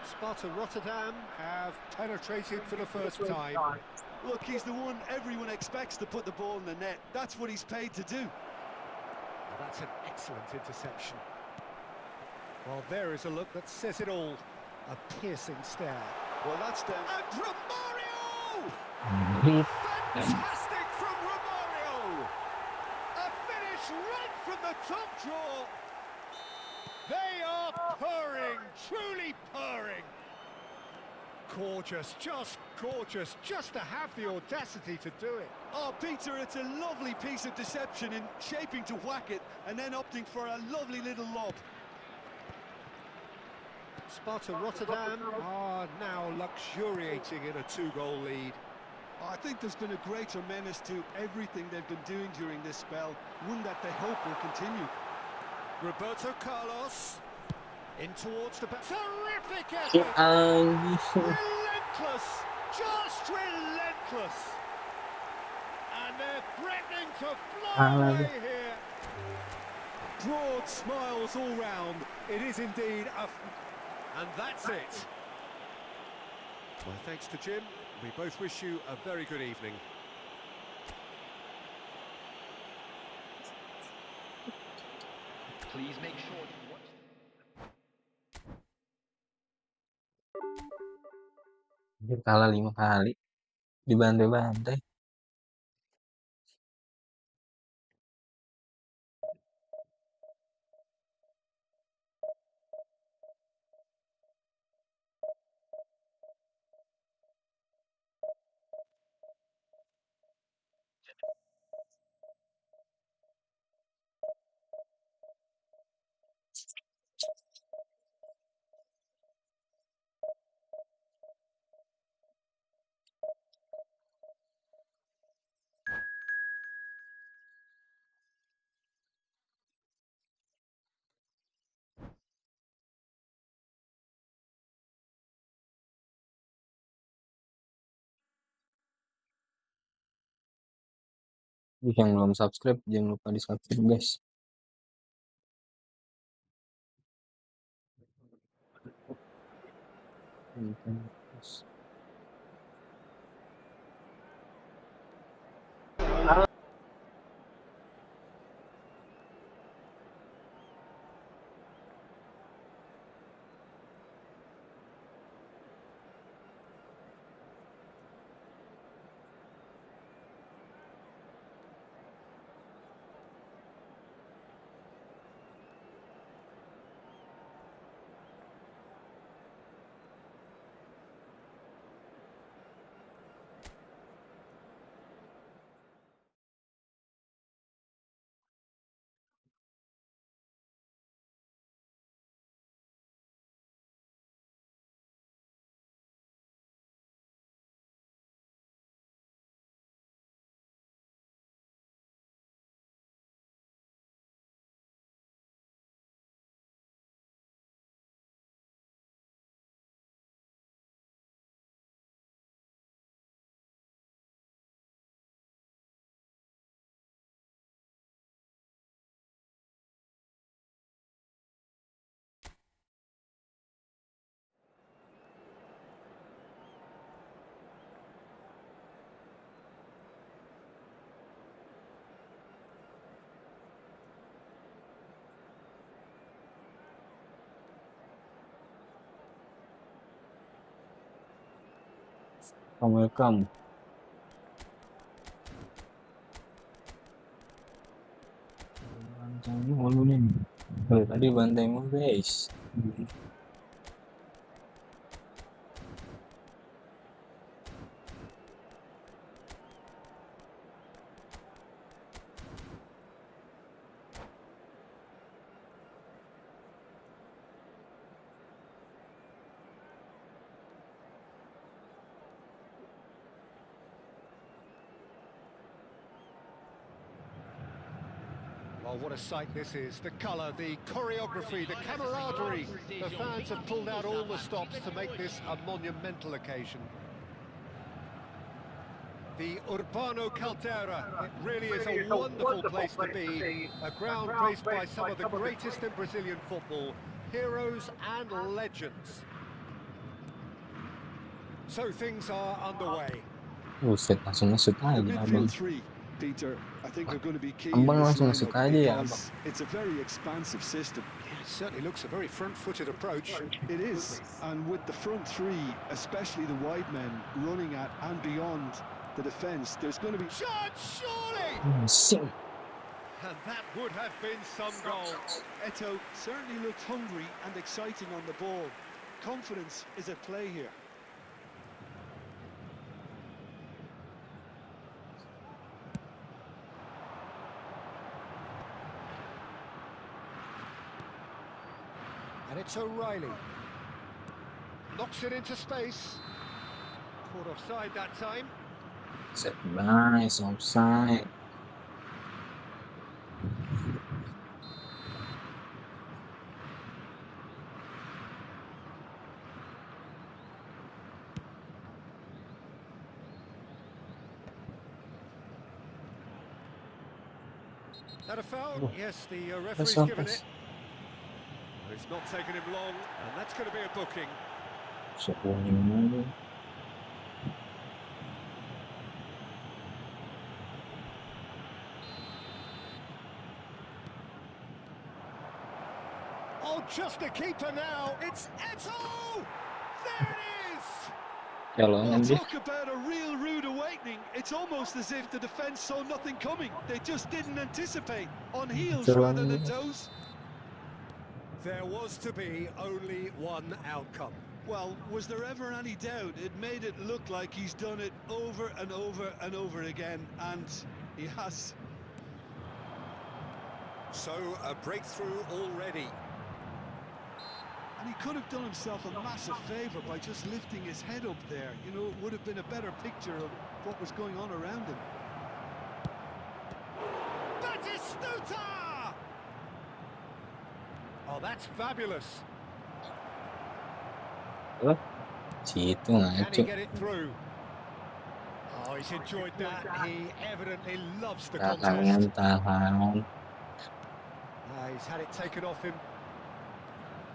Sparta Rotterdam have penetrated for the first time. Look, he's the one everyone expects to put the ball in the net. That's what he's paid to do. Well, that's an excellent interception. Well, there is a look that says it all. A piercing stare. Well, that's down. And Romario! Fantastic from Romario! A finish right from the top draw. They are purring, truly purring. Gorgeous, just to have the audacity to do it. Oh, Peter, it's a lovely piece of deception in shaping to whack it and then opting for a lovely little lob. Sparta Rotterdam are now luxuriating in a 2-goal lead. Oh, I think there's been a greater menace to everything they've been doing during this spell, one that they hope will continue. Roberto Carlos in towards the back. Terrific Si effort! anjir. Relentless! Just relentless! And they're threatening to fly Kalah away dia. here. Broad smiles all round. It is indeed a... And that's it. My thanks to Jim. We both wish you a very good evening. Please make sure to watch. Dia kalah 5 kali. Dibantai-bantai. Yang belum subscribe, jangan lupa di subscribe guys. Welcome. Bantainya mulu nih. Tadi bantai mulu guys. Well, what a sight this is. The colour, the choreography, the camaraderie. The fans have pulled out all the stops to make this a monumental occasion. The Urbano Caldera, it really is a wonderful place to be. A ground graced by some of the greatest in Brazilian football, heroes and legends. So things are underway. Buset, langsung masuk The aja abang. midfield three, Peter, I think are going to be key in Abang this langsung masuk lineup aja ya, abang. because it's a very expansive system. Yeah, it certainly looks a very front-footed approach. It is, and with the front three, especially the wide men running at and beyond the defence, there's going to be... Shot, surely! Sing. And that would have been some goal. Eto'o certainly looked hungry and exciting on the ball. Confidence is at play here. And it's O'Reilly. Knocks it into space. Caught offside that time. Set nice offside. That a foul? Oh, Yes, the That's referee's so given it. fast. It's not taken him long, and that's going to be a booking. Semuanya. Oh, just a keeper now. It's Eto! There it is! Kalau Well, nanti talk about a real rude awakening. It's almost as if the defence saw nothing coming. They just didn't anticipate. On heels rather than toes. There was to be only one outcome. Well, was there ever any doubt? It made it look like he's done it over and over and over again, and he has. So, a breakthrough already. And he could have done himself a massive favour by just lifting his head up there. You know, it would have been a better picture of what was going on around him. Batistuta! Oh, that's fabulous. situ Can ngaco. he get it through? Oh, he's enjoyed that. He evidently loves the contest. Tahan. He's had it taken off him.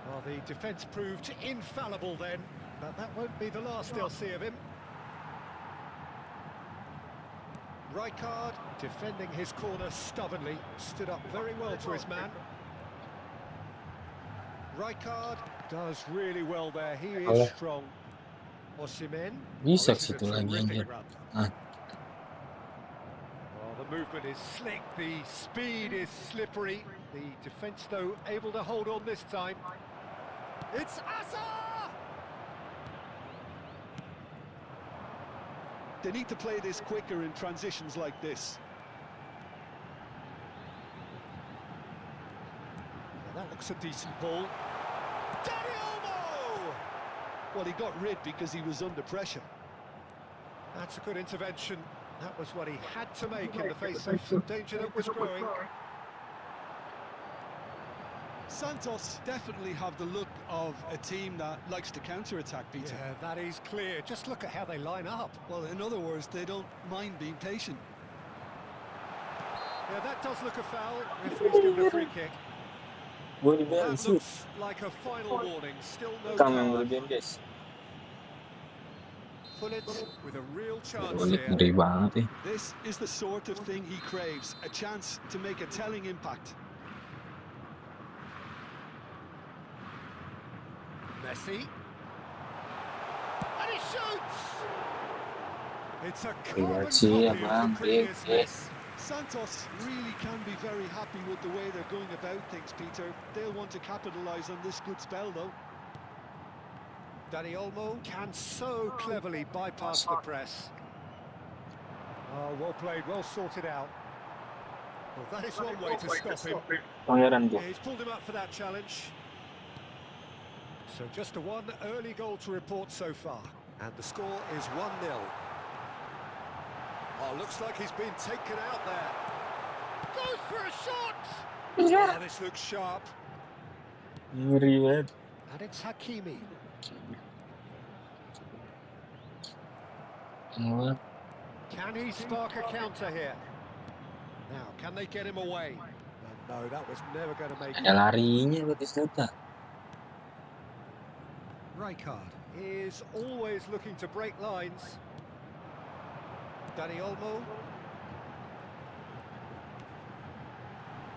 Well, the defence proved infallible then, but that won't be the last they'll see of him. Rijkaard, defending his corner stubbornly, stood up very well to his man. Rijkaard does really well there, he is strong. Osimhen. Bisa This is a situ lagi terrific anjir. run. Ah, Well, the movement is slick, the speed is slippery. The defence, though, able to hold on this time. It's Asa! They need to play this quicker in transitions like this. Well, that looks a decent ball. Dani Olmo! Well, he got rid because he was under pressure. That's a good intervention. That was what he had to make in the face of danger that was growing. Santos definitely have the look of a team that likes to counter-attack, Peter. Yeah, that is clear. Just look at how they line up. Well, in other words, they don't mind being patient. Yeah, that does look a foul. Referee's given a free kick. gue Well, dibilang that sih. looks like a final warning. Still no Kamu yang card. berlebihan guys. Pullet with a real chance Unik here. ngeri banget nih. This is the sort of thing he craves, a chance to make a telling impact. Messi. And he shoots! It's a Lihat carbon sih copy abang, of the previous miss. Santos really can be very happy with the way they're going about things, Peter. They'll want to capitalise on this good spell, though. Dani Olmo can so cleverly bypass the press. Oh, well played, well sorted out. Well, that is one way to stop him. Pangeran Yeah, tuh. he's pulled him up for that challenge. So just a one early goal to report so far. And the score is 1-0. Oh, looks like he's been taken out there. Goes for a shot! Oh, this looks sharp. Ngeri banget. And it's Hakimi. Wah, Can he spark a counter here? Now, can they get him away? And no, that was never going to make ada it. larinya Batistuta. Rijkaard is always looking to break lines. Dani Olmo.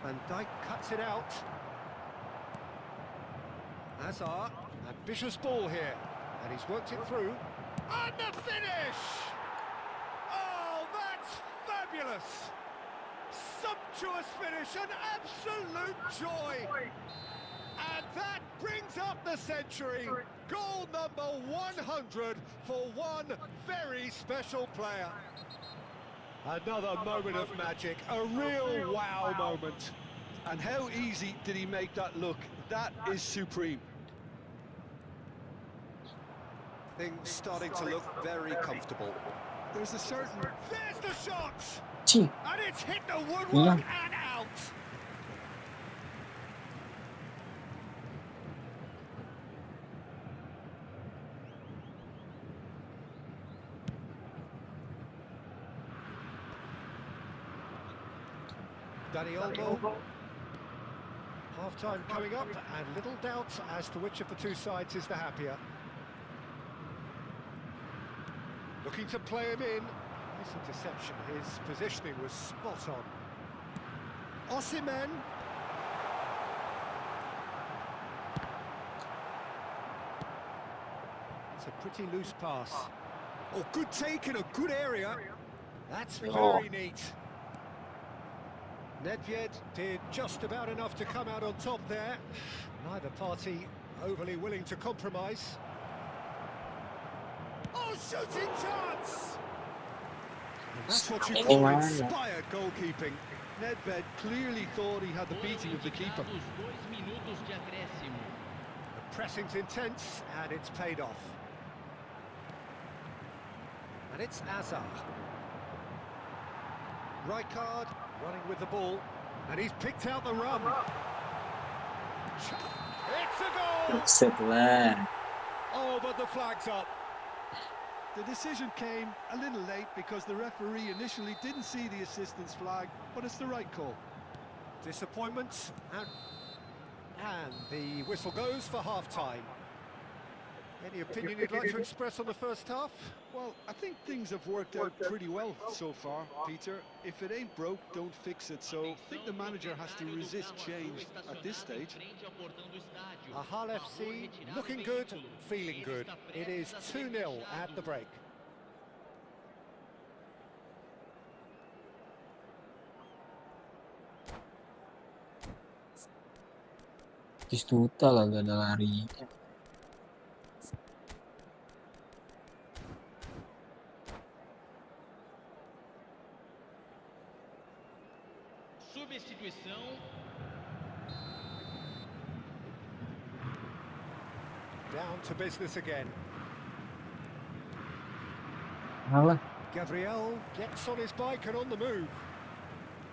Van Dijk cuts it out. Hazard, ambitious ball here. And he's worked it through. And the finish! Oh, that's fabulous! Sumptuous finish, an absolute joy! And that brings up the century. Goal number 100 for one very special player. Another moment of magic, a real wow moment. And how easy did he make that look? That is supreme. Things starting to look very comfortable. There's a certain... There's the shot! Cing. And it's hit the woodwork Yeah. and out. Dani Olmo. Half-time coming up, and little doubt as to which of the two sides is the happier. Looking to play him in. Nice interception. His positioning was spot on. Osimhen. It's a pretty loose pass. Oh, good take in a good area. That's very neat. Nedved did just about enough to come out on top there. Neither party overly willing to compromise. Oh, shooting chance! And that's what you call inspired goalkeeping. Nedved clearly thought he had the beating of the keeper. The pressing's intense, and it's paid off. And it's Azar. Rijkaard running with the ball, and he's picked out the run. It's a goal! Sepak. Oh, but the flag's up. The decision came a little late because the referee initially didn't see the assistance flag, but it's the right call. Disappointment, and the whistle goes for half-time. Any opinion you'd like to express on the first half? Well, I think things have worked out pretty well so far, Peter. If it ain't broke, don't fix it. So I think the manager has to resist change at this stage. Ahal FC looking good, feeling good. It is 2-0 at the break. Distuta lah, gak ada larinya. Substituição. Down to business again. Alah. Gabriel gets on his bike and on the move.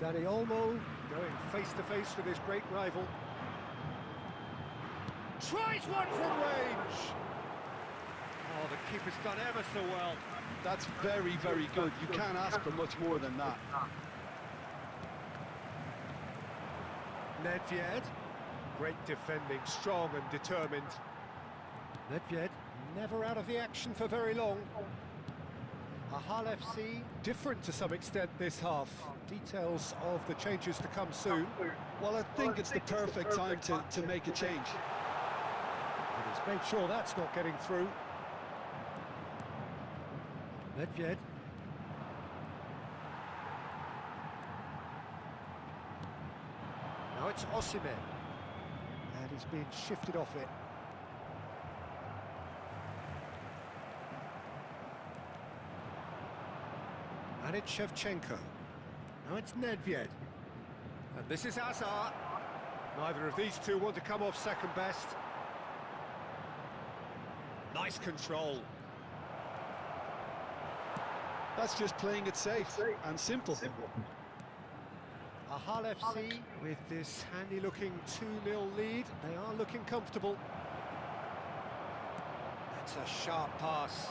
Dani Olmo going face-to-face with his great rival. Tries one from range. Oh, the keeper's done ever so well. That's very, very good. You can't ask for much more than that. Nedved, great defending, strong and determined. Nedved never out of the action for very long. Ahal FC different to some extent this half. Details of the changes to come soon. Well, I think it's the perfect time to make a change. And he's made sure that's not getting through. Nedved. Now it's Osimhen. And he's been shifted off it. And it's Shevchenko. Now it's Nedved. And this is Azar. Neither of these two want to come off second best. Nice control. That's just playing it safe and simple. Ahal FC with this handy-looking 2-0 lead. They are looking comfortable. That's a sharp pass.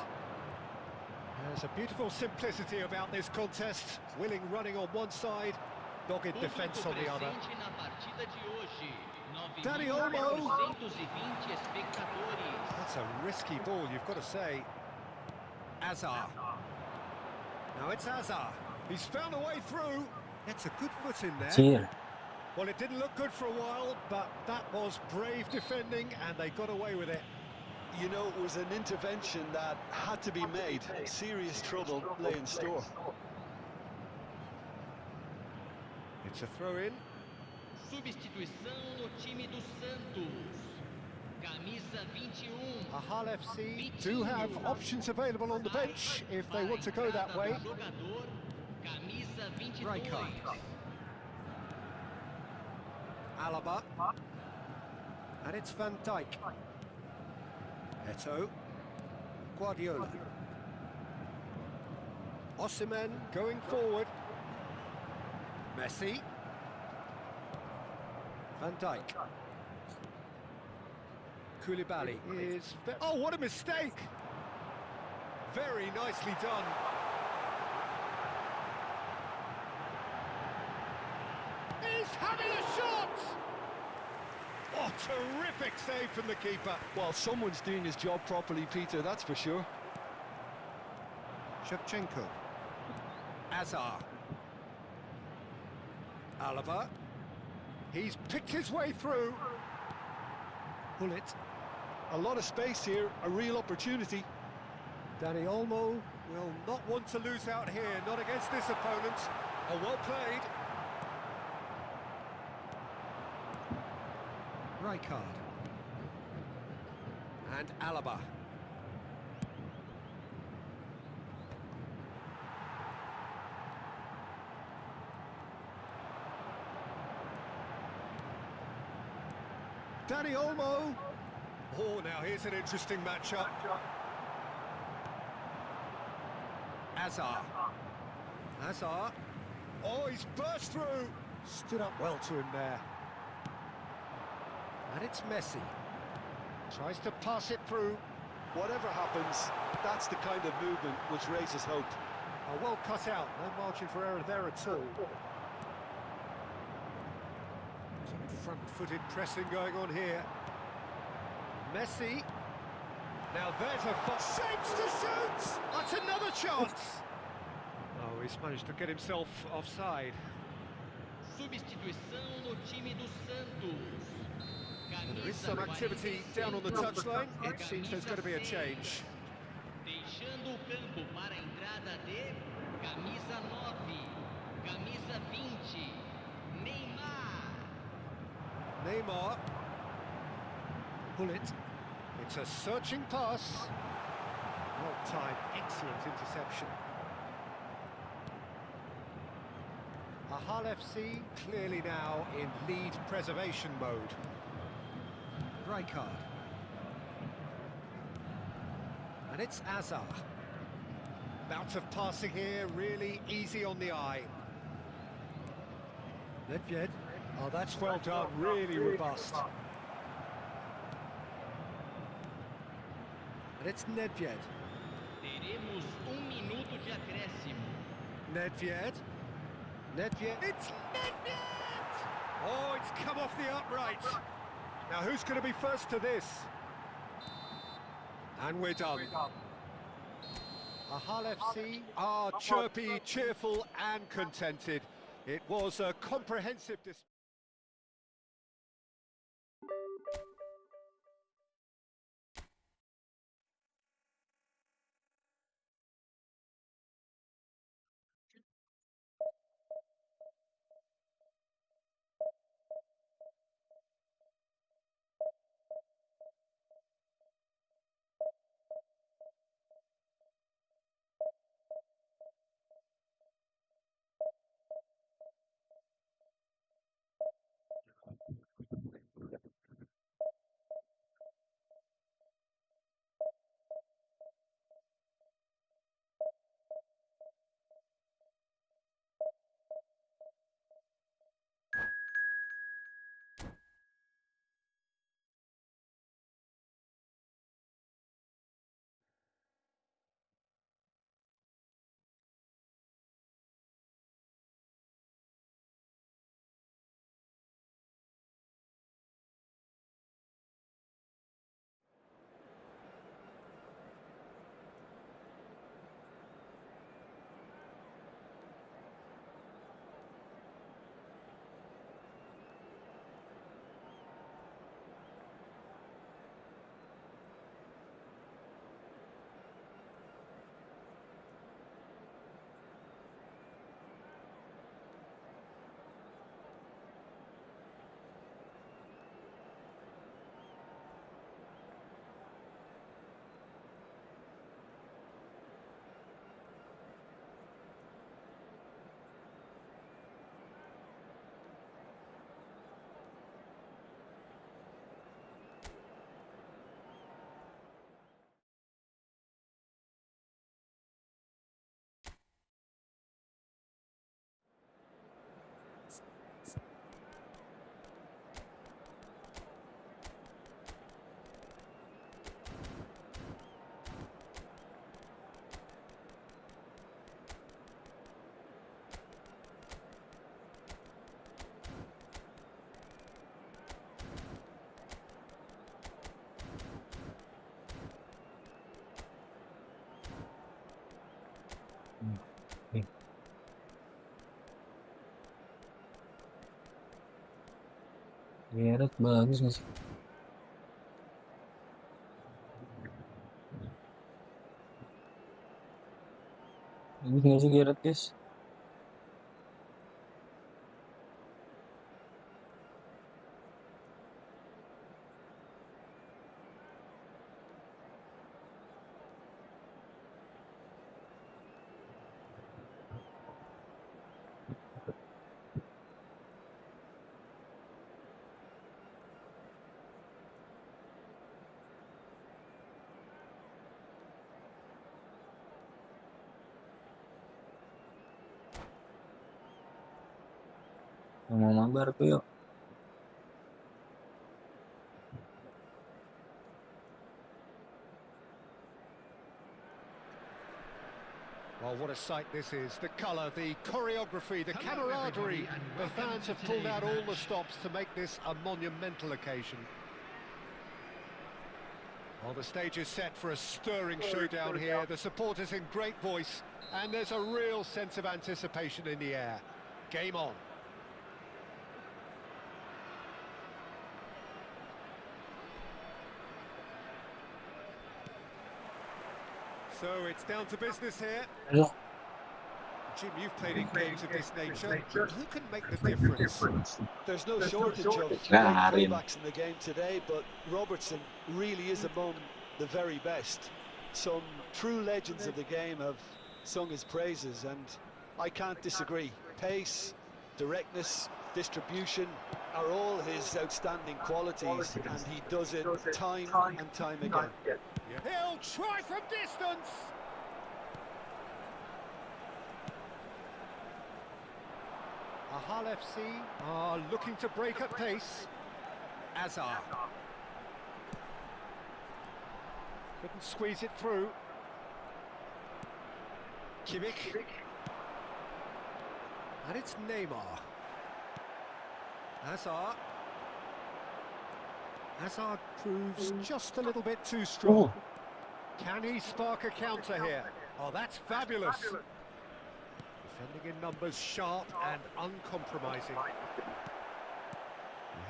There's a beautiful simplicity about this contest. Willing running on one side, dogged defence on the other. Dani Olmo. That's a risky ball, you've got to say. Azar. Now it's Azar. He's found a way through. It's a good foot in there. Cheer. Well, it didn't look good for a while, but that was brave defending, and they got away with it. You know, it was an intervention that had to be made. Serious trouble lay in store. It's a throw-in. Substituição no time do Santos. Camisa 21. Ahal FC do have options available on the bench if they want to go that way. Camisa 22. Rijkaard. Alaba. And it's Van Dijk. Eto'o. Guardiola. Osimhen going forward. Messi. Van Dijk. Koulibaly is... Oh, what a mistake! Very nicely done. He's having a shot! Oh, terrific save from the keeper. Well, someone's doing his job properly, Peter, that's for sure. Shevchenko. Azar. Alaba. He's picked his way through. Bullet. A lot of space here, a real opportunity. Dani Olmo will not want to lose out here, not against this opponent. Oh, well played. Rijkaard. And Alaba. Dani Olmo. Oh, now here's an interesting matchup. Azar. Azar. Oh, he's burst through. Stood up well to him there. And it's Messi. Tries to pass it through. Whatever happens, that's the kind of movement which raises hope. Oh, well cut out. No margin for error there at all. Some front-footed pressing going on here. Messi. Now there's a shapes to shoot! That's another chance! Oh, he's managed to get himself offside. Substituição no time do Santos. There is some activity down on the touchline. It seems there's going to be a change. Deixando o campo para a entrada de camisa 9, camisa 20, Neymar. Neymar. Bullet. It's a searching pass. Well timed, excellent interception. Ahal FC clearly now in lead preservation mode. Rijkaard. And it's Azar. Bout of passing here, really easy on the eye. Nedved. Oh, that's well done, really robust. And it's Nedved. Teremos minuto de acréscimo. Nedved. Nedved. It's Nedved! Oh, it's come off the upright. Now, who's going to be first to this? And we're done. Ahal FC are chirpy, cheerful and contented. It was a comprehensive display. Gerard bagus nggak sih? Bagus nggak sih Gerard, guys? Mau mabar tuh yuk. Well, what a sight this is. The colour, the choreography, the camaraderie. The fans have pulled out all the stops to make this a monumental occasion. Well, the stage is set for a stirring showdown here. The supporters in great voice, and there's a real sense of anticipation in the air. Game on. So it's down to business here. Aduh. Jim, you've played in games of this nature. Who can make the difference? There's no shortage of great Karim. fullbacks in the game today, but Robertson really is among the very best. Some true legends of the game have sung his praises, and I can't disagree. Pace, directness, distribution are all his outstanding qualities, and he does it time and time again. He'll try from distance. Ahal FC are looking to break at pace. Azar. Couldn't squeeze it through. Kimmich. And it's Neymar. Azar. Hazard proves just a little bit too strong. Can he spark a counter here? Oh, that's fabulous. Defending in numbers, sharp and uncompromising. You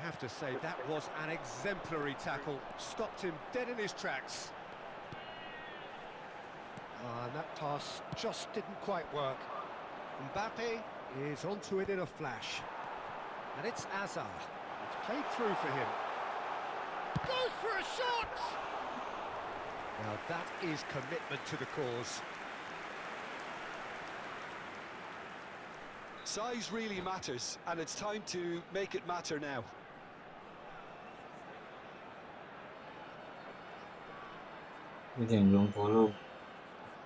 have to say that was an exemplary tackle. Stopped him dead in his tracks. And that pass just didn't quite work. Mbappe is onto it in a flash. And it's Azar. It's played through for him. Goes for a shot! Now that is commitment to the cause. Size really matters, and it's time to make it matter now. Ini yang belum follow,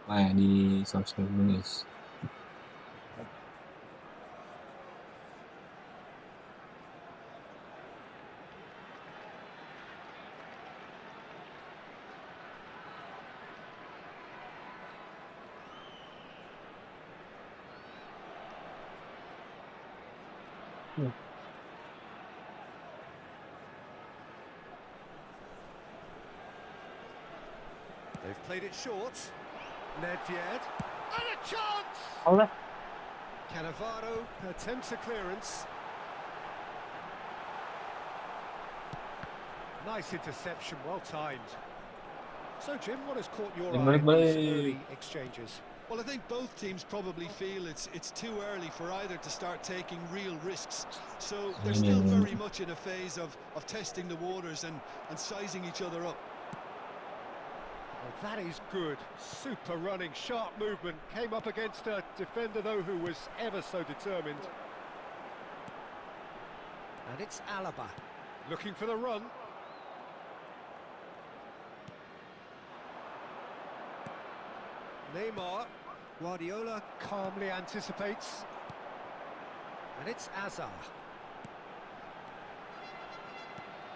di subscribe dulu guys. They've played it short. Nedved. And a chance! Allah. Cannavaro attempts a clearance. Nice interception, well timed. So, Jim, what has caught your eye in these early exchanges? Well, I think both teams probably feel it's too early for either to start taking real risks. So they're still very much in a phase of testing the waters and sizing each other up. Well, that is good. Super running, sharp movement. Came up against a defender, though, who was ever so determined. And it's Alaba. Looking for the run. Neymar. Guardiola calmly anticipates. And it's Azar.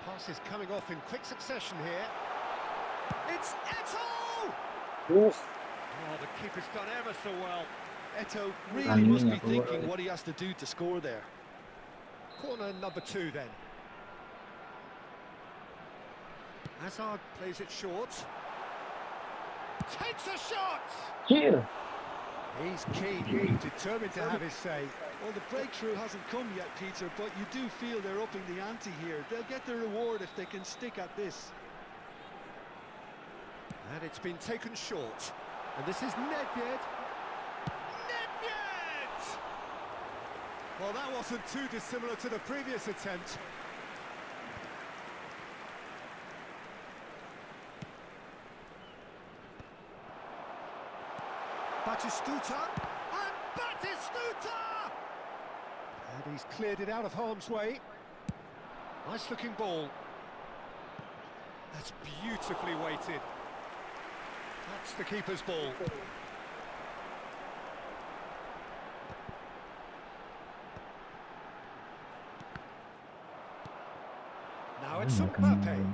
Pass is coming off in quick succession here. It's Eto'o! Oh, the keeper's done ever so well. Eto'o really must be thinking what he has to do to score there. Corner number 2 then. Hazard plays it short. Takes a shot! Here. He's keen, determined to have his say. Well, the breakthrough hasn't come yet, Peter, but you do feel they're upping the ante here. They'll get their reward if they can stick at this. And it's been taken short. And this is Nedved. Nedved! Well, that wasn't too dissimilar to the previous attempt. Batistuta, and Batistuta! And he's cleared it out of harm's way. Nice looking ball. That's beautifully weighted. That's the keeper's ball. Now it's Mbappe.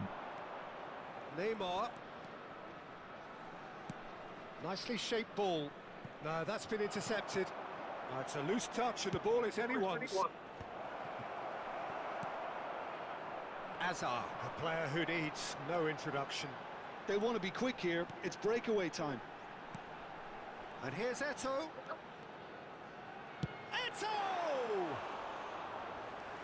Neymar. Nicely shaped ball. No, that's been intercepted. Now it's a loose touch and the ball is anyone's. Hazard, a player who needs no introduction. They want to be quick here. It's breakaway time. And here's Eto'o. Eto'o!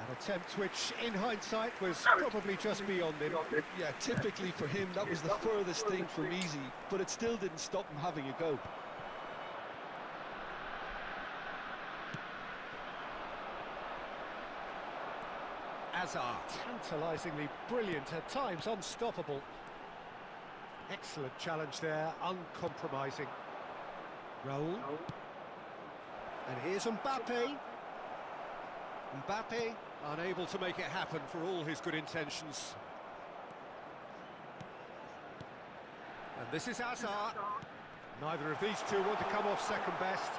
An attempt which, in hindsight, was probably just beyond him. Yeah, typically for him, that was the furthest thing from easy, but it still didn't stop him having a go. Hazard, tantalisingly brilliant, at times unstoppable. Excellent challenge there, uncompromising. Raul. And here's Mbappe. Mbappe, unable to make it happen for all his good intentions. And this is Hazard. Neither of these two want to come off second best.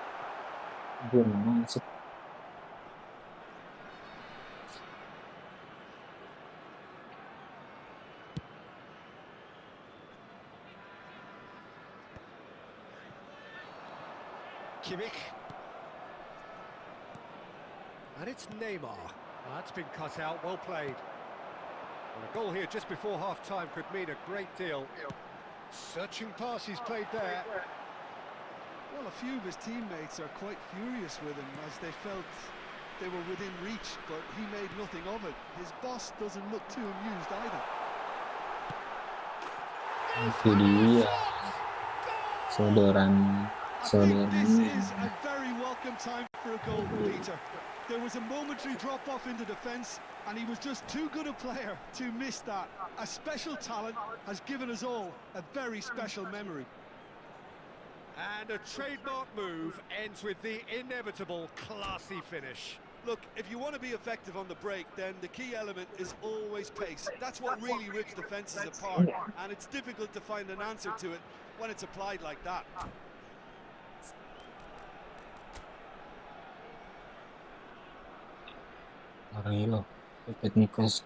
Kimmich. And it's Neymar. That's been cut out, well played. And a goal here just before half-time could mean a great deal. Searching pass he's played there. Well, a few of his teammates are quite furious with him as they felt they were within reach, but he made nothing of it. His boss doesn't look too amused either. Itu dia saudaranya. I think this is a very welcome time for a goal, Peter. There was a momentary drop-off into defence, and he was just too good a player to miss that. A special talent has given us all a very special memory. And a trademark move ends with the inevitable classy finish. Look, if you want to be effective on the break, then the key element is always pace. That's what really rips defences apart, and it's difficult to find an answer to it when it's applied like that. Arilo, técnicos.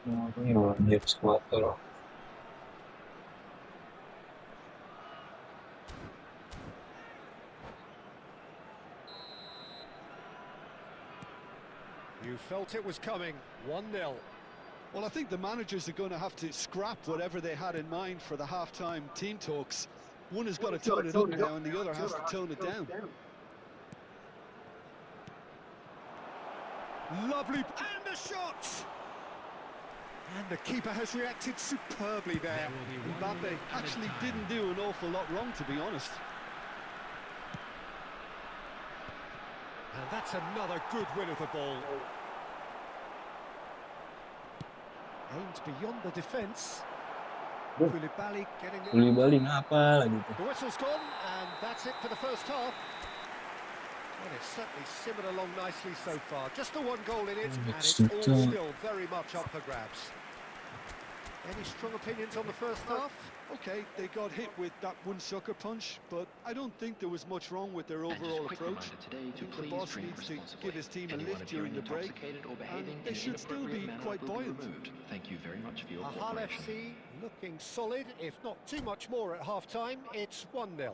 No, dia squattro. You felt it was coming, 1-0. Well, I think the managers are going to have to scrap whatever they had in mind for the half-time team talks. One has got to tone it up now, and the other has to tone it down. Lovely, and the shot! And the keeper has reacted superbly there. Mbappe actually didn't do an awful lot wrong, to be honest. And that's another good win of the ball. Aimed beyond the defence. Koulibaly getting it. Koulibaly ngapa lagi tuh? The whistle's gone, and that's it for the first half. And it's certainly simmered along nicely so far. Just the one goal in it, and it's all still very much up for grabs. Any strong opinions on the first half? Okay, they got hit with that one sucker punch, but I don't think there was much wrong with their overall approach. The boss needs to give his team a lift during the break, and they should still be quite buoyant. Thank you very much for your Hull cooperation. FC looking solid, if not too much more at half-time. It's 1-0.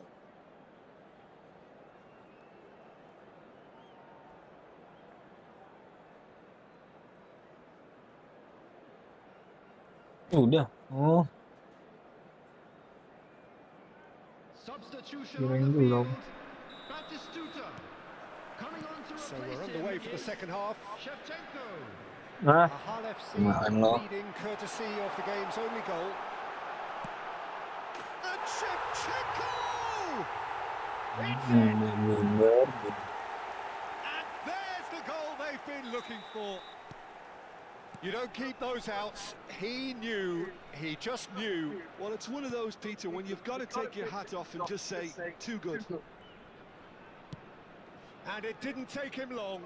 Udah. Oh, Substitution on kirain the belum. field. Batistuta. Coming on to So replace we're underway him for the is second half. Shevchenko. Ah, Ahal FC kemahan lo. leading courtesy of the game's only goal. And Shevchenko! It's in! And there's the goal they've been looking for. You don't keep those outs. He knew, he just knew. Well, it's one of those, Peter, when you've got to take your hat off and just say, too good. And it didn't take him long.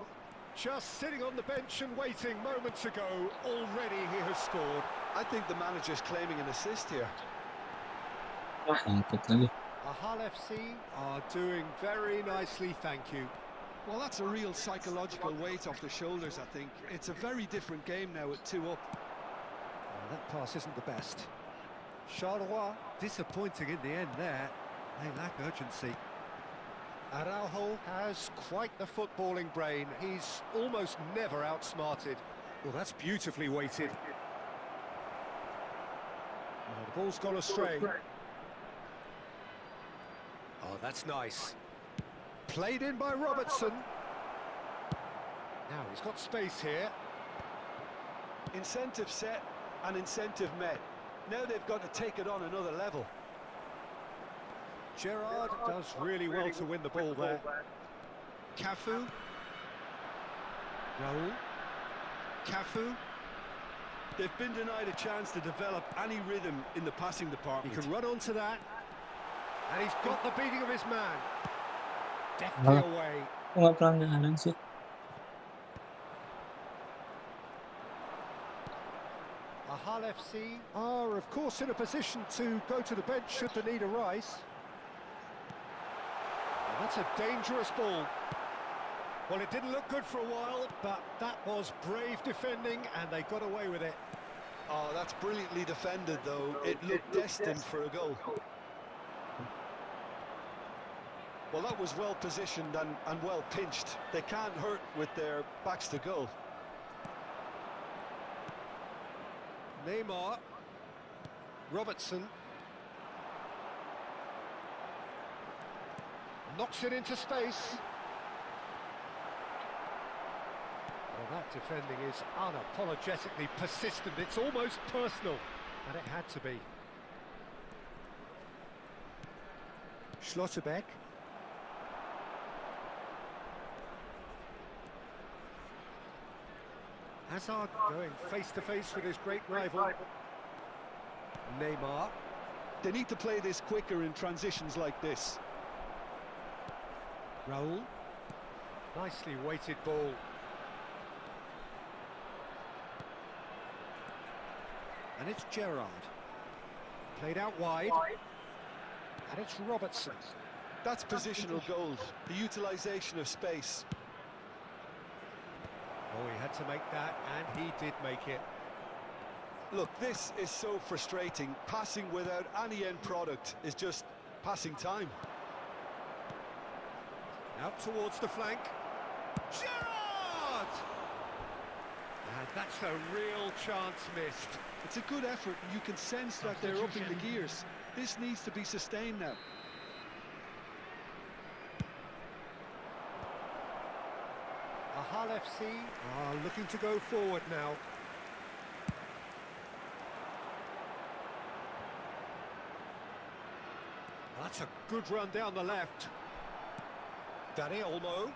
Just sitting on the bench and waiting moments ago, already he has scored. I think the manager's claiming an assist here. Ngikut lagi. Ahal FC are doing very nicely, thank you. Well, that's a real psychological weight off the shoulders, I think. It's a very different game now at 2 up. That pass isn't the best. Charleroi disappointing in the end there. They lack urgency. Araujo has quite the footballing brain. He's almost never outsmarted. Well, that's beautifully weighted. Well, the ball's gone astray. Oh, that's nice. Played in by Robertson. Now he's got space here. Incentive set and incentive met. Now they've got to take it on another level. Gerrard does really well to win the ball there. Cafu. Raul. Cafu. They've been denied a chance to develop any rhythm in the passing He department. can run onto that. And he's got the beating of his man. Deftly away. Kok nggak pelanggaran sih? Ahal FC are, of course, in a position to go to the bench should the need arise. And that's a dangerous ball. Well, it didn't look good for a while, but that was brave defending, and they got away with it. Oh, that's brilliantly defended, though. It looked destined for a goal. Well, that was well positioned and well pinched. They can't hurt with their backs to goal. Neymar. Robertson. Knocks it into space. Well, that defending is unapologetically persistent. It's almost personal, and it had to be. Schlotterbeck. Hazard going face-to-face with his great rival. Neymar. They need to play this quicker in transitions like this. Raul. Nicely weighted ball. And it's Gerrard. Played out wide. And it's Robertson. That's positional gold, the utilisation of space. Oh, he had to make that, and he did make it. Look, this is so frustrating. Passing without any end product is just passing time. Out towards the flank. Gerrard! And that's a real chance missed. It's a good effort, and you can sense that they're upping the gears. This needs to be sustained now. Ahal FC are looking to go forward now. That's a good run down the left. Danny Olmo.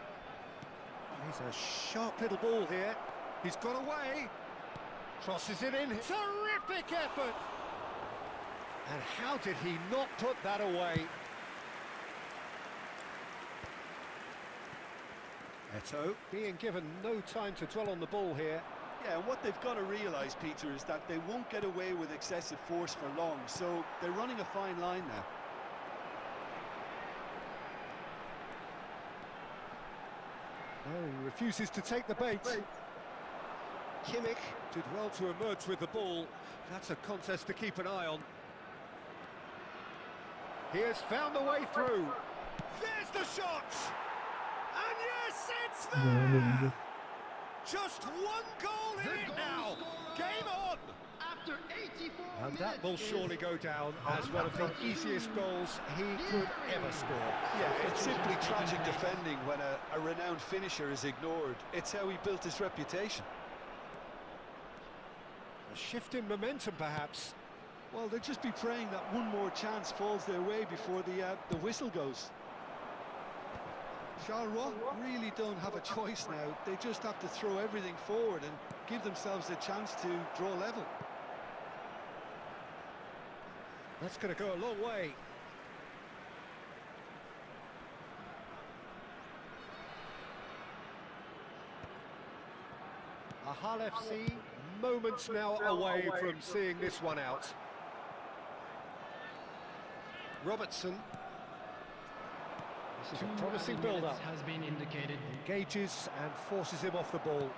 He's a sharp little ball here. He's got away. Crosses it in. Terrific effort. And how did he not put that away? Eto'o being given no time to dwell on the ball here. Yeah, and what they've got to realise, Peter, is that they won't get away with excessive force for long, so they're running a fine line now. No, he refuses to take the bait. Kimmich did well to emerge with the ball. That's a contest to keep an eye on. He has found the way through. There's the shot! And yes, it's there! Just one goal in it now. Game on! After 84 And minutes that will surely go down as one of the easiest goals he could ever score. Yeah, it's simply tragic defending when a renowned finisher is ignored. It's how he built his reputation. A shift in momentum, perhaps. Well, they'll just be praying that one more chance falls their way before the whistle goes. Charleroi really don't have a choice now. They just have to throw everything forward and give themselves a chance to draw level. That's going to go a long way. Ahal FC, moments now away from seeing this one out. Robertson. This is a promising build-up. Has been indicated. Engages and forces him off the ball.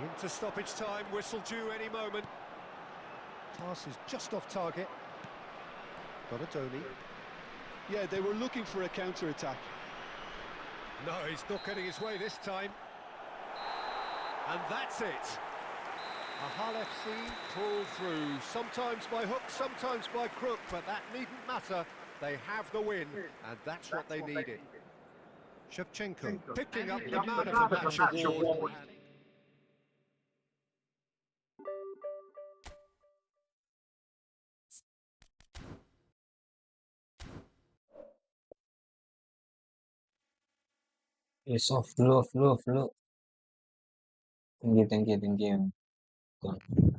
Into stoppage time, whistle due any moment. Pass is just off target. Donatoni. Yeah, they were looking for a counter-attack. No, he's not getting his way this time. And that's it. Ahal FC pull through, sometimes by hook, sometimes by crook, but that needn't matter. They have the win, and that's what they needed. Shevchenko picking up the man of the match award. Yes, off dulu. Thank you.